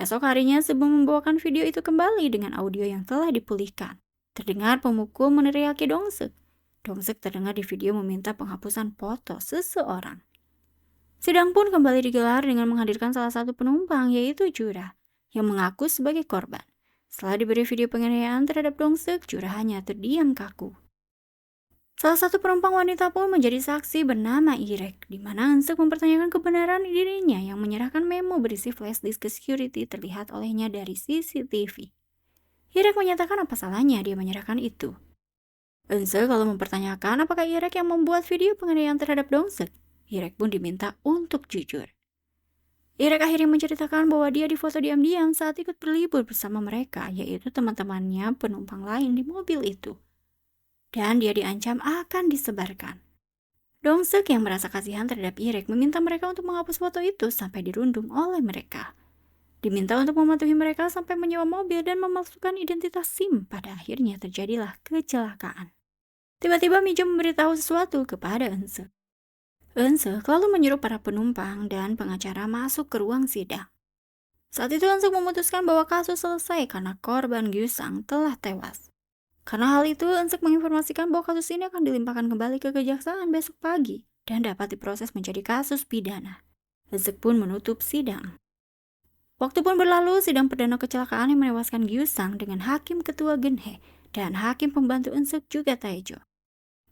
A: Esok harinya, sebelum membawakan video itu kembali dengan audio yang telah dipulihkan, terdengar pemukul meneriaki Dong-seok. Dong-seok terdengar di video meminta penghapusan foto seseorang. Sidang pun kembali digelar dengan menghadirkan salah satu penumpang, yaitu Jura, yang mengaku sebagai korban. Setelah diberi video penganiayaan terhadap Dong-seok, Jura hanya terdiam kaku. Salah satu penumpang wanita pun menjadi saksi bernama Irek, di mana Eun-seok mempertanyakan kebenaran dirinya yang menyerahkan memo berisi flash disk ke security terlihat olehnya dari CCTV. Irek menyatakan apa salahnya dia menyerahkan itu. Eun-seok lalu mempertanyakan apakah Irek yang membuat video penganiayaan terhadap Dong-seok. Irek pun diminta untuk jujur. Irek akhirnya menceritakan bahwa dia difoto diam-diam saat ikut berlibur bersama mereka, yaitu teman-temannya penumpang lain di mobil itu. Dan dia diancam akan disebarkan. Dong-seok yang merasa kasihan terhadap Irek meminta mereka untuk menghapus foto itu sampai dirundung oleh mereka. Diminta untuk mematuhi mereka sampai menyewa mobil dan memalsukan identitas SIM. Pada akhirnya terjadilah kecelakaan. Tiba-tiba Mijo memberitahu sesuatu kepada Eun-seok. Eun-seok lalu menyuruh para penumpang dan pengacara masuk ke ruang sidang. Saat itu Eun-seok memutuskan bahwa kasus selesai karena korban Gyu-sang telah tewas. Karena hal itu, Eun-seok menginformasikan bahwa kasus ini akan dilimpahkan kembali ke kejaksaan besok pagi dan dapat diproses menjadi kasus pidana. Eun-seok pun menutup sidang. Waktu pun berlalu, sidang perdana kecelakaan yang menewaskan Gyu-sang dengan hakim ketua Geun-hye dan hakim pembantu Eun-seok juga Tae-jo.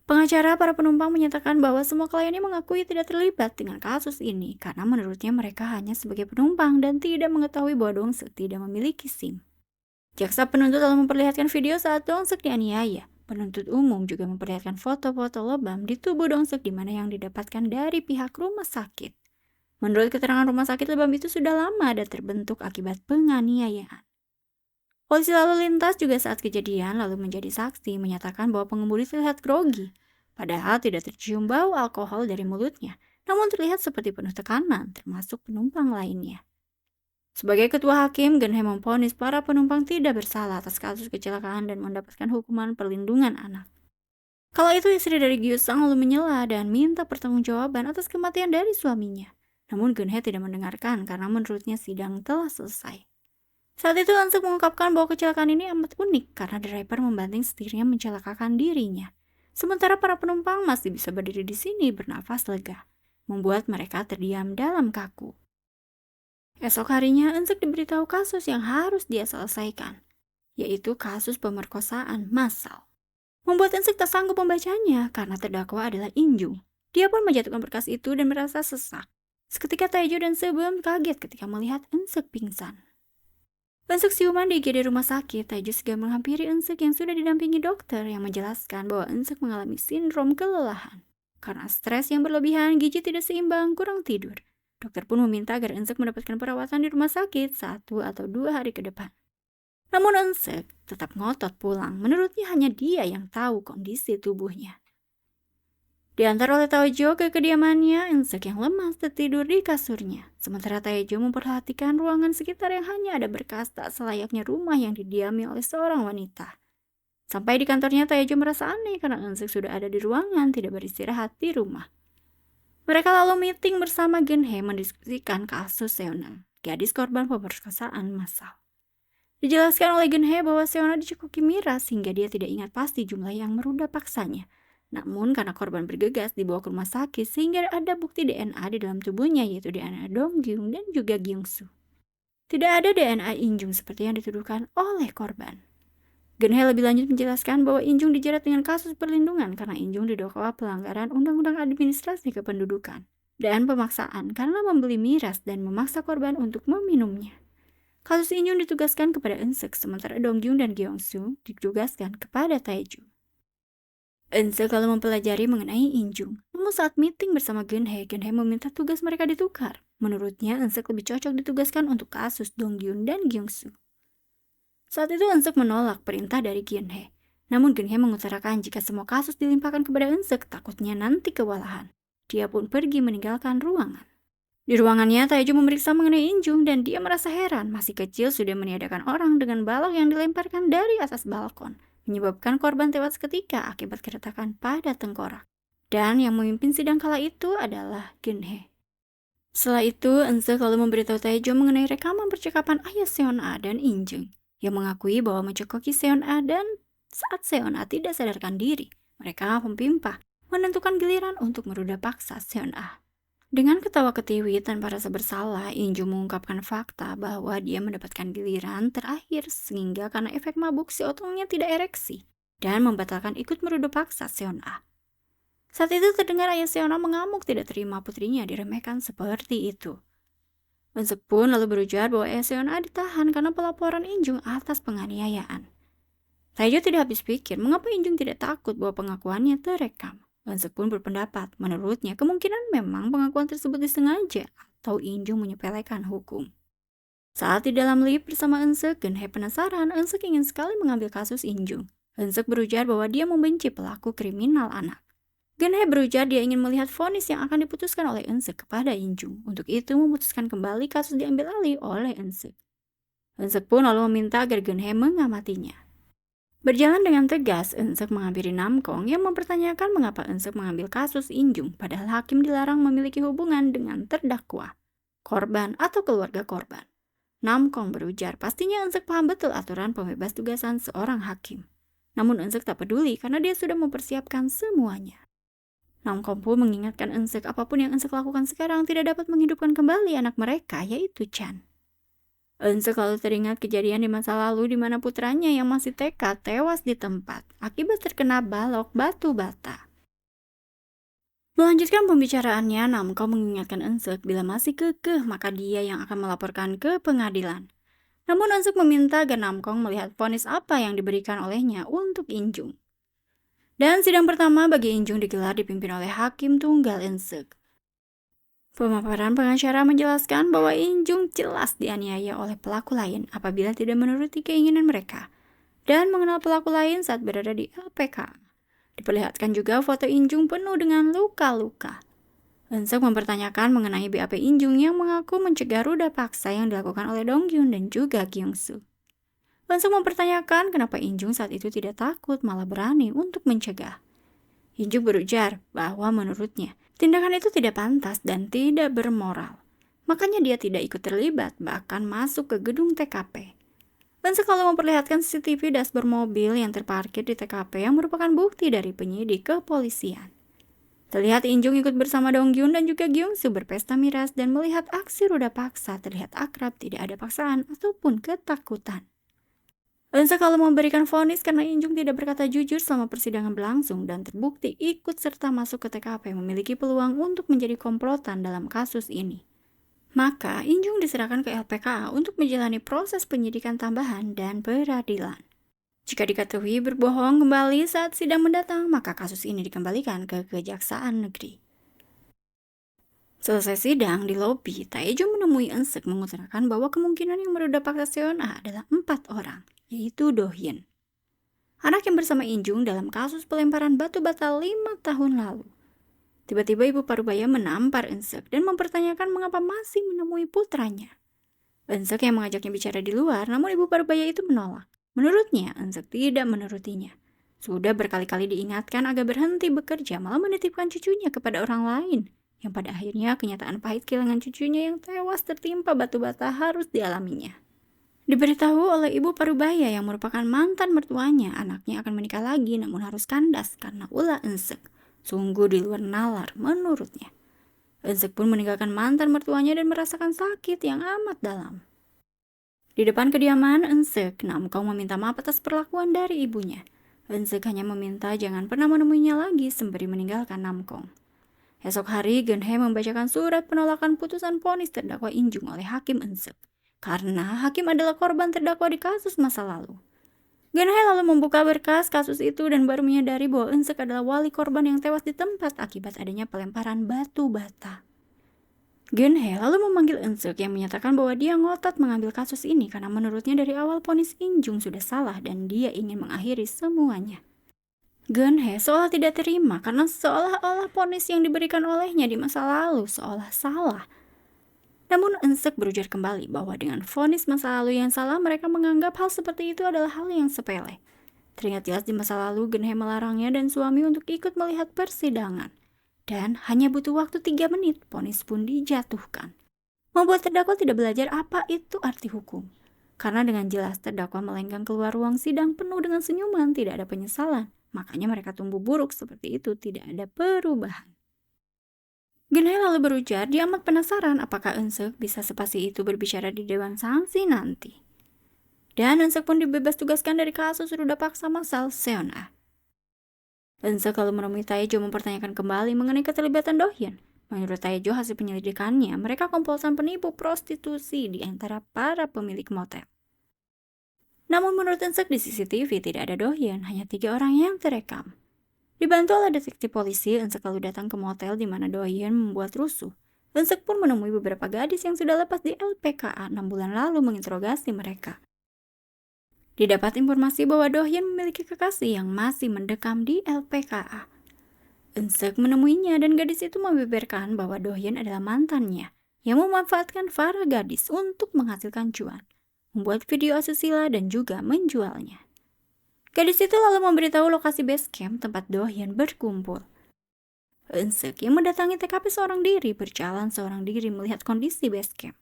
A: Pengacara para penumpang menyatakan bahwa semua kliennya mengakui tidak terlibat dengan kasus ini karena menurutnya mereka hanya sebagai penumpang dan tidak mengetahui bahwa Dong-seok tidak memiliki SIM. Jaksa penuntut lalu memperlihatkan video saat Dong-seok dianiaya. Penuntut umum juga memperlihatkan foto-foto lebam di tubuh Dong-seok di mana yang didapatkan dari pihak rumah sakit. Menurut keterangan rumah sakit, lebam itu sudah lama dan terbentuk akibat penganiayaan. Polisi lalu lintas juga saat kejadian lalu menjadi saksi menyatakan bahwa pengemudi terlihat grogi. Padahal tidak tercium bau alkohol dari mulutnya, namun terlihat seperti penuh tekanan, termasuk penumpang lainnya. Sebagai ketua hakim, Geun-hye memvonis para penumpang tidak bersalah atas kasus kecelakaan dan mendapatkan hukuman perlindungan anak. Kala itu istri dari Gyu-sang lalu menyela dan minta pertanggungjawaban atas kematian dari suaminya. Namun Geun-hye tidak mendengarkan karena menurutnya sidang telah selesai. Saat itu Eun-seok mengungkapkan bahwa kecelakaan ini amat unik karena driver membanting setirnya mencelakakan dirinya. Sementara para penumpang masih bisa berdiri di sini bernafas lega, membuat mereka terdiam dalam kaku. Esok harinya Eun-seok diberitahu kasus yang harus dia selesaikan, yaitu kasus pemerkosaan massal. Membuat Eun-seok tak sanggup membacanya karena terdakwa adalah In-jung. Dia pun menjatuhkan berkas itu dan merasa sesak. Seketika Tae-jo dan Sebeom kaget ketika melihat Eun-seok pingsan. Eun-seok siuman di IGD rumah sakit. Tae-jo segera menghampiri Eun-seok yang sudah didampingi dokter yang menjelaskan bahwa Eun-seok mengalami sindrom kelelahan. Karena stres yang berlebihan, gizi tidak seimbang, kurang tidur. Dokter pun meminta agar Eun-seok mendapatkan perawatan di rumah sakit 1 atau 2 hari ke depan. Namun Eun-seok tetap ngotot pulang. Menurutnya hanya dia yang tahu kondisi tubuhnya. Diantar oleh Tae-jo ke kediamannya, Eun-seok yang lemas tertidur di kasurnya. Sementara Tae-jo memperhatikan ruangan sekitar yang hanya ada berkas tak selayaknya rumah yang didiami oleh seorang wanita. Sampai di kantornya, Tae-jo merasa aneh karena Eun-seok sudah ada di ruangan, tidak beristirahat di rumah. Mereka lalu meeting bersama Geun-hye mendiskusikan kasus Seon-a, gadis korban pemerkosaan massal. Dijelaskan oleh Geun-hye bahwa Seon-a dicekoki miras sehingga dia tidak ingat pasti jumlah yang meruda paksanya. Namun karena korban bergegas dibawa ke rumah sakit sehingga ada bukti DNA di dalam tubuhnya, yaitu DNA Dong-gyung dan juga Gyung-soo. Tidak ada DNA In-jung seperti yang dituduhkan oleh korban. Geun-hye lebih lanjut menjelaskan bahwa In-jung dijerat dengan kasus perlindungan karena In-jung didakwa pelanggaran Undang-Undang Administrasi Kependudukan dan pemaksaan karena membeli miras dan memaksa korban untuk meminumnya. Kasus In-jung ditugaskan kepada Eun-seok, sementara Dong-gyung dan Gyung-soo ditugaskan kepada Tae-jo. Eun-seok lalu mempelajari mengenai In-jung. Namun saat meeting bersama Geun-hye meminta tugas mereka ditukar. Menurutnya, Eun-seok lebih cocok ditugaskan untuk kasus Dong-gyun dan Gyung-soo. Saat itu Eun-seok menolak perintah dari Geun-hye. Namun Geun-hye mengutarakan jika semua kasus dilimpahkan kepada Eun-seok, takutnya nanti kewalahan. Dia pun pergi meninggalkan ruangan. Di ruangannya, Tae-jo memeriksa mengenai In-jung dan dia merasa heran. Masih kecil sudah meniadakan orang dengan balok yang dilemparkan dari atas balkon, menyebabkan korban tewas seketika akibat keretakan pada tengkorak. Dan yang memimpin sidang kala itu adalah Geun-hye. Setelah itu, Eun-seok lalu memberitahu Tae-jo mengenai rekaman percakapan ayah Seon-a dan In-jung, yang mengakui bahwa mencekoki Seon-a dan saat Seon-a tidak sadarkan diri, mereka mempimpah menentukan giliran untuk meruda paksa Seon-a. Dengan ketawa ketiwi tanpa rasa bersalah, In-jung mengungkapkan fakta bahwa dia mendapatkan giliran terakhir sehingga karena efek mabuk si otongnya tidak ereksi dan membatalkan ikut meruda paksa Seon-a. Saat itu terdengar ayah Seon-a mengamuk tidak terima putrinya diremehkan seperti itu. Eun-seok pun lalu berujar bahwa ayah Seon-a ditahan karena pelaporan In-jung atas penganiayaan. Tae-jo tidak habis pikir mengapa In-jung tidak takut bahwa pengakuannya terekam. Eun-seok pun berpendapat, menurutnya kemungkinan memang pengakuan tersebut disengaja atau In-jung menyepelekan hukum. Saat di dalam lift bersama Eun-seok, Geun-hye penasaran. Eun-seok ingin sekali mengambil kasus In-jung. Eun-seok berujar bahwa dia membenci pelaku kriminal anak. Geun-hye berujar dia ingin melihat vonis yang akan diputuskan oleh Eun-seok kepada In-jung. Untuk itu memutuskan kembali kasus diambil alih oleh Eun-seok. Eun-seok pun lalu meminta agar Geun-hye mengamatinya. Berjalan dengan tegas, Eun-seok menghampiri Nam-kong yang mempertanyakan mengapa Eun-seok mengambil kasus In-jung padahal hakim dilarang memiliki hubungan dengan terdakwa, korban, atau keluarga korban. Nam-kong berujar pastinya Eun-seok paham betul aturan pembebas tugasan seorang hakim. Namun Eun-seok tak peduli karena dia sudah mempersiapkan semuanya. Nam-kong pun mengingatkan Eun-seok apapun yang Eun-seok lakukan sekarang tidak dapat menghidupkan kembali anak mereka, yaitu Chan. Eun-seok lalu teringat kejadian di masa lalu di mana putranya yang masih TK tewas di tempat akibat terkena balok batu bata. Melanjutkan pembicaraannya, Nam-kong mengingatkan Eun-seok bila masih kekeh maka dia yang akan melaporkan ke pengadilan. Namun Eun-seok meminta agar Nam-kong melihat vonis apa yang diberikan olehnya untuk In-jung. Dan sidang pertama bagi In-jung digelar dipimpin oleh Hakim Tunggal Eun-seok. Pemaparan pengacara menjelaskan bahwa In-jung jelas dianiaya oleh pelaku lain apabila tidak menuruti keinginan mereka dan mengenal pelaku lain saat berada di LPK. Diperlihatkan juga foto In-jung penuh dengan luka-luka. Eun-seok mempertanyakan mengenai BAP In-jung yang mengaku mencegah ruda paksa yang dilakukan oleh Dong-gyun dan juga Gyung-soo. Eun-seok mempertanyakan kenapa In-jung saat itu tidak takut malah berani untuk mencegah. In-jung berujar bahwa menurutnya tindakan itu tidak pantas dan tidak bermoral. Makanya dia tidak ikut terlibat, bahkan masuk ke gedung TKP. Eun-seok lalu memperlihatkan CCTV dashboard mobil yang terparkir di TKP yang merupakan bukti dari penyidik kepolisian. Terlihat Injung ikut bersama Donggyun dan juga Gyungsu berpesta miras dan melihat aksi ruda paksa terlihat akrab, tidak ada paksaan ataupun ketakutan. Eun-seok kalau memberikan vonis karena Injung tidak berkata jujur selama persidangan berlangsung dan terbukti ikut serta masuk ke TKP memiliki peluang untuk menjadi komplotan dalam kasus ini. Maka Injung diserahkan ke LPKA untuk menjalani proses penyidikan tambahan dan peradilan. Jika diketahui berbohong kembali saat sidang mendatang, maka kasus ini dikembalikan ke Kejaksaan Negeri. Selesai sidang di lobi, Taejo menemui Eun-seok mengutarakan bahwa kemungkinan yang meruda paksa Seon-ah adalah 4 orang, yaitu Do-hyun, anak yang bersama Injung dalam kasus pelemparan batu bata 5 tahun lalu. Tiba-tiba ibu parubaya menampar Eun-seok dan mempertanyakan mengapa masih menemui putranya. Eun-seok yang mengajaknya bicara di luar, namun ibu parubaya itu menolak. Menurutnya, Eun-seok tidak menurutinya. Sudah berkali-kali diingatkan agar berhenti bekerja, malah menitipkan cucunya kepada orang lain. Yang pada akhirnya kenyataan pahit kehilangan cucunya yang tewas tertimpa batu bata harus dialaminya. Diberitahu oleh ibu parubaya yang merupakan mantan mertuanya, anaknya akan menikah lagi namun harus kandas karena ulah Eun-seok. Sungguh di luar nalar menurutnya. Eun-seok pun meninggalkan mantan mertuanya dan merasakan sakit yang amat dalam. Di depan kediaman Eun-seok, Nam-kong meminta maaf atas perlakuan dari ibunya. Eun-seok hanya meminta jangan pernah menemuinya lagi sembari meninggalkan Nam-kong. Esok hari, Geun-hye membacakan surat penolakan putusan vonis terdakwa Injung oleh Hakim Eun-seok. Karena Hakim adalah korban terdakwa di kasus masa lalu. Geun-hye lalu membuka berkas kasus itu dan baru menyadari bahwa Eun-seok adalah wali korban yang tewas di tempat akibat adanya pelemparan batu bata. Geun-hye lalu memanggil Eun-seok yang menyatakan bahwa dia ngotot mengambil kasus ini karena menurutnya dari awal vonis Injung sudah salah dan dia ingin mengakhiri semuanya. Geun-hye seolah tidak terima karena seolah-olah vonis yang diberikan olehnya di masa lalu seolah salah. Namun Eun-seok berujar kembali bahwa dengan vonis masa lalu yang salah mereka menganggap hal seperti itu adalah hal yang sepele. Teringat jelas di masa lalu Geun-hye melarangnya dan suami untuk ikut melihat persidangan. Dan hanya butuh waktu 3 menit, vonis pun dijatuhkan. Membuat terdakwa tidak belajar apa itu arti hukum. Karena dengan jelas terdakwa melenggang keluar ruang sidang penuh dengan senyuman, tidak ada penyesalan. Makanya mereka tumbuh buruk seperti itu, tidak ada perubahan. Geun-hye lalu berujar, dia amat penasaran apakah Eun-seok bisa sepasti itu berbicara di Dewan Sanksi nanti. Dan Eun-seok pun dibebas tugaskan dari kasus ruda paksa massal Seon-ah. Eun-seok lalu menemui Taejo mempertanyakan kembali mengenai keterlibatan Do-hyun. Menurut Taejo hasil penyelidikannya, mereka komplotan penipu prostitusi di antara para pemilik motel. Namun menurut Eun-seok di CCTV tidak ada Do-hyun, hanya 3 orang yang terekam. Dibantu oleh detektif polisi, Eun-seok lalu datang ke motel di mana Do-hyun membuat rusuh. Eun-seok pun menemui beberapa gadis yang sudah lepas di LPKA 6 bulan lalu menginterogasi mereka. Didapat informasi bahwa Do-hyun memiliki kekasih yang masih mendekam di LPKA. Eun-seok menemuinya dan gadis itu membeberkan bahwa Do-hyun adalah mantannya yang memanfaatkan para gadis untuk menghasilkan cuan, membuat video asusila dan juga menjualnya. Gadis itu lalu memberitahu lokasi base camp tempat Do-hyun berkumpul. Eun-seok yang mendatangi TKP seorang diri berjalan seorang diri melihat kondisi base camp.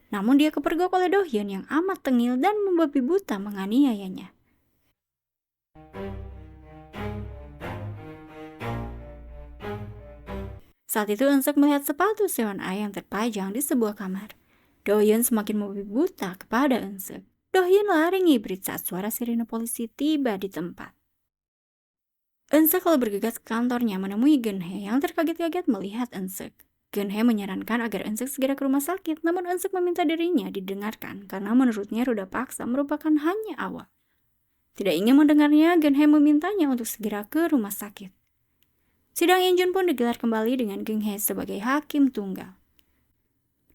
A: Namun dia kepergok oleh Do-hyun yang amat tengil dan membabi buta menganiayanya. Saat itu Eun-seok melihat sepatu Seon-ah yang terpajang di sebuah kamar. Do-hyun semakin membabi buta kepada Eun-seok. Do-hyun lari ngibrit saat suara sirine polisi tiba di tempat. Eun-seok lalu bergegas ke kantornya menemui Geun-hye yang terkaget-kaget melihat Eun-seok. Geun-hye menyarankan agar Eun-seok segera ke rumah sakit, namun Eun-seok meminta dirinya didengarkan karena menurutnya ruda paksa merupakan hanya awal. Tidak ingin mendengarnya, Geun-hye memintanya untuk segera ke rumah sakit. Sidang Injun pun digelar kembali dengan Geun-hye sebagai hakim tunggal.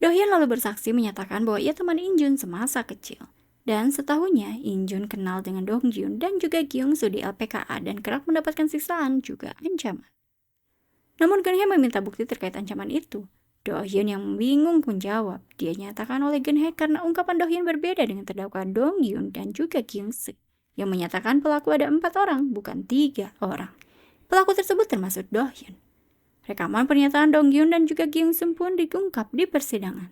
A: Do-hyun lalu bersaksi menyatakan bahwa ia teman Injun semasa kecil. Dan setahunnya, Injun kenal dengan Donggyun dan juga Gyungsu di LPKA dan kerap mendapatkan siksaan juga ancaman. Namun Geun-hye meminta bukti terkait ancaman itu. Do-hyun yang bingung pun jawab. Dia nyatakan oleh Geun-hye karena ungkapan Do-hyun berbeda dengan terdakwa Donggyun dan juga Gyungsu, yang menyatakan pelaku ada 4 orang, bukan 3 orang. Pelaku tersebut termasuk Do-hyun. Rekaman pernyataan Donghyun dan juga Gyeong-seum pun diungkap di persidangan.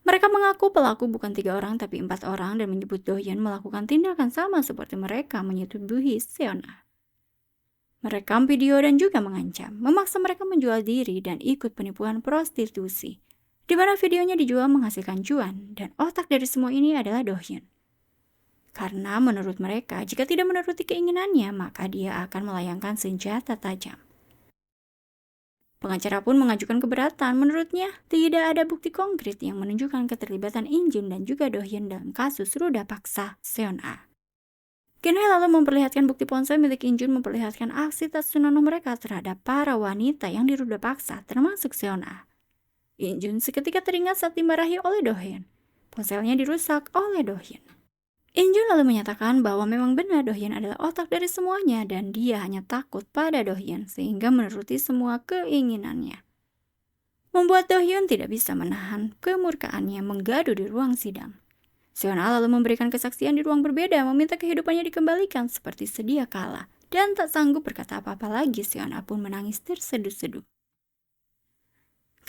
A: Mereka mengaku pelaku bukan 3 orang tapi 4 orang dan menyebut Do-hyun melakukan tindakan sama seperti mereka menyetubuhi Seon-a. Merekam video dan juga mengancam, memaksa mereka menjual diri dan ikut penipuan prostitusi, di mana videonya dijual menghasilkan cuan, dan otak dari semua ini adalah Do-hyun. Karena menurut mereka, jika tidak menuruti keinginannya, maka dia akan melayangkan senjata tajam. Pengacara pun mengajukan keberatan. Menurutnya, tidak ada bukti konkret yang menunjukkan keterlibatan In-jun dan juga Do-hyun dalam kasus ruda paksa Seon-a. Geun-hye lalu memperlihatkan bukti ponsel milik In-jun memperlihatkan aksi tatsunono mereka terhadap para wanita yang diruda paksa, termasuk Seon-a. In-jun seketika teringat saat dimarahi oleh Do-hyun. Ponselnya dirusak oleh Do-hyun. In-jun lalu menyatakan bahwa memang benar Do-hyun adalah otak dari semuanya dan dia hanya takut pada Do-hyun sehingga menuruti semua keinginannya. Membuat Do-hyun tidak bisa menahan kemurkaannya menggaduh di ruang sidang. Seon-a lalu memberikan kesaksian di ruang berbeda, meminta kehidupannya dikembalikan seperti sedia kala, dan tak sanggup berkata apa-apa lagi. Seon-a pun menangis terseduh-seduh.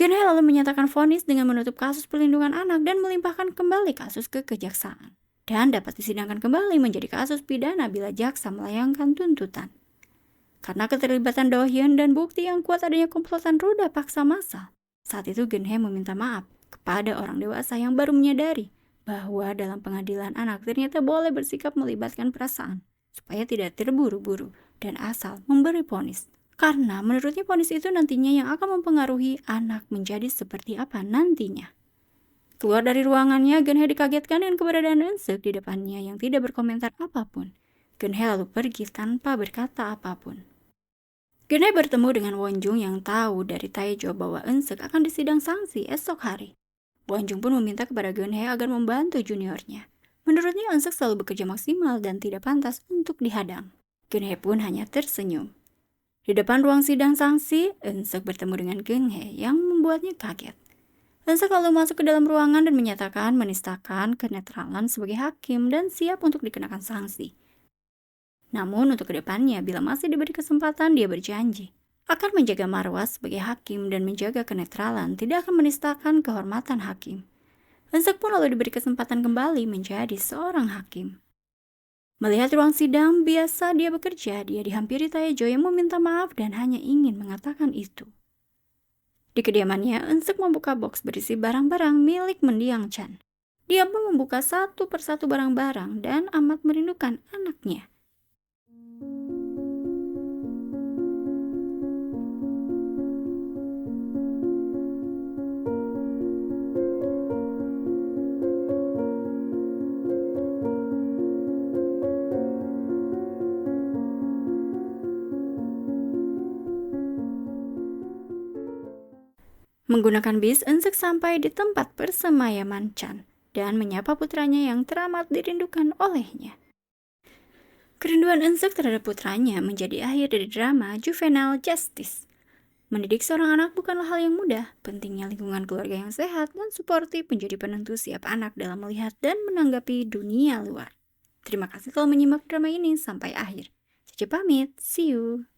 A: Geun-hye lalu menyatakan vonis dengan menutup kasus perlindungan anak dan melimpahkan kembali kasus ke kejaksaan, dan dapat disidangkan kembali menjadi kasus pidana bila jaksa melayangkan tuntutan. Karena keterlibatan Do-hyun dan bukti yang kuat adanya komplotan ruda paksa massal, saat itu Geun-hye meminta maaf kepada orang dewasa yang baru menyadari bahwa dalam pengadilan anak ternyata boleh bersikap melibatkan perasaan, supaya tidak terburu-buru dan asal memberi vonis. Karena menurutnya vonis itu nantinya yang akan mempengaruhi anak menjadi seperti apa nantinya. Keluar dari ruangannya, Geun-hye dikagetkan dengan keberadaan Eun-seok di depannya yang tidak berkomentar apapun. Geun-hye lalu pergi tanpa berkata apapun. Geun-hye bertemu dengan Won-jung yang tahu dari Tae-jo bahwa Eun-seok akan disidang sanksi esok hari. Won-jung pun meminta kepada Geun-hye agar membantu juniornya. Menurutnya Eun-seok selalu bekerja maksimal dan tidak pantas untuk dihadang. Geun-hye pun hanya tersenyum. Di depan ruang sidang sanksi, Eun-seok bertemu dengan Geun-hye yang membuatnya kaget. Eun-seok lalu masuk ke dalam ruangan dan menyatakan menistakan kenetralan sebagai hakim dan siap untuk dikenakan sanksi. Namun untuk kedepannya, bila masih diberi kesempatan, dia berjanji akan menjaga marwah sebagai hakim dan menjaga kenetralan, tidak akan menistakan kehormatan hakim. Eun-seok pun lalu diberi kesempatan kembali menjadi seorang hakim. Melihat ruang sidang biasa dia bekerja, dia dihampiri Tae-jo yang meminta maaf dan hanya ingin mengatakan itu. Di kediamannya, Eun-seok membuka box berisi barang-barang milik mendiang Chan. Dia pun membuka satu persatu barang-barang dan amat merindukan anaknya. Menggunakan bis, Eun-seok sampai di tempat persemayaman Chan dan menyapa putranya yang teramat dirindukan olehnya. Kerinduan Eun-seok terhadap putranya menjadi akhir dari drama Juvenile Justice. Mendidik seorang anak bukanlah hal yang mudah. Pentingnya lingkungan keluarga yang sehat dan suportif menjadi penentu siap anak dalam melihat dan menanggapi dunia luar. Terima kasih telah menyimak drama ini sampai akhir. Cece pamit, see you.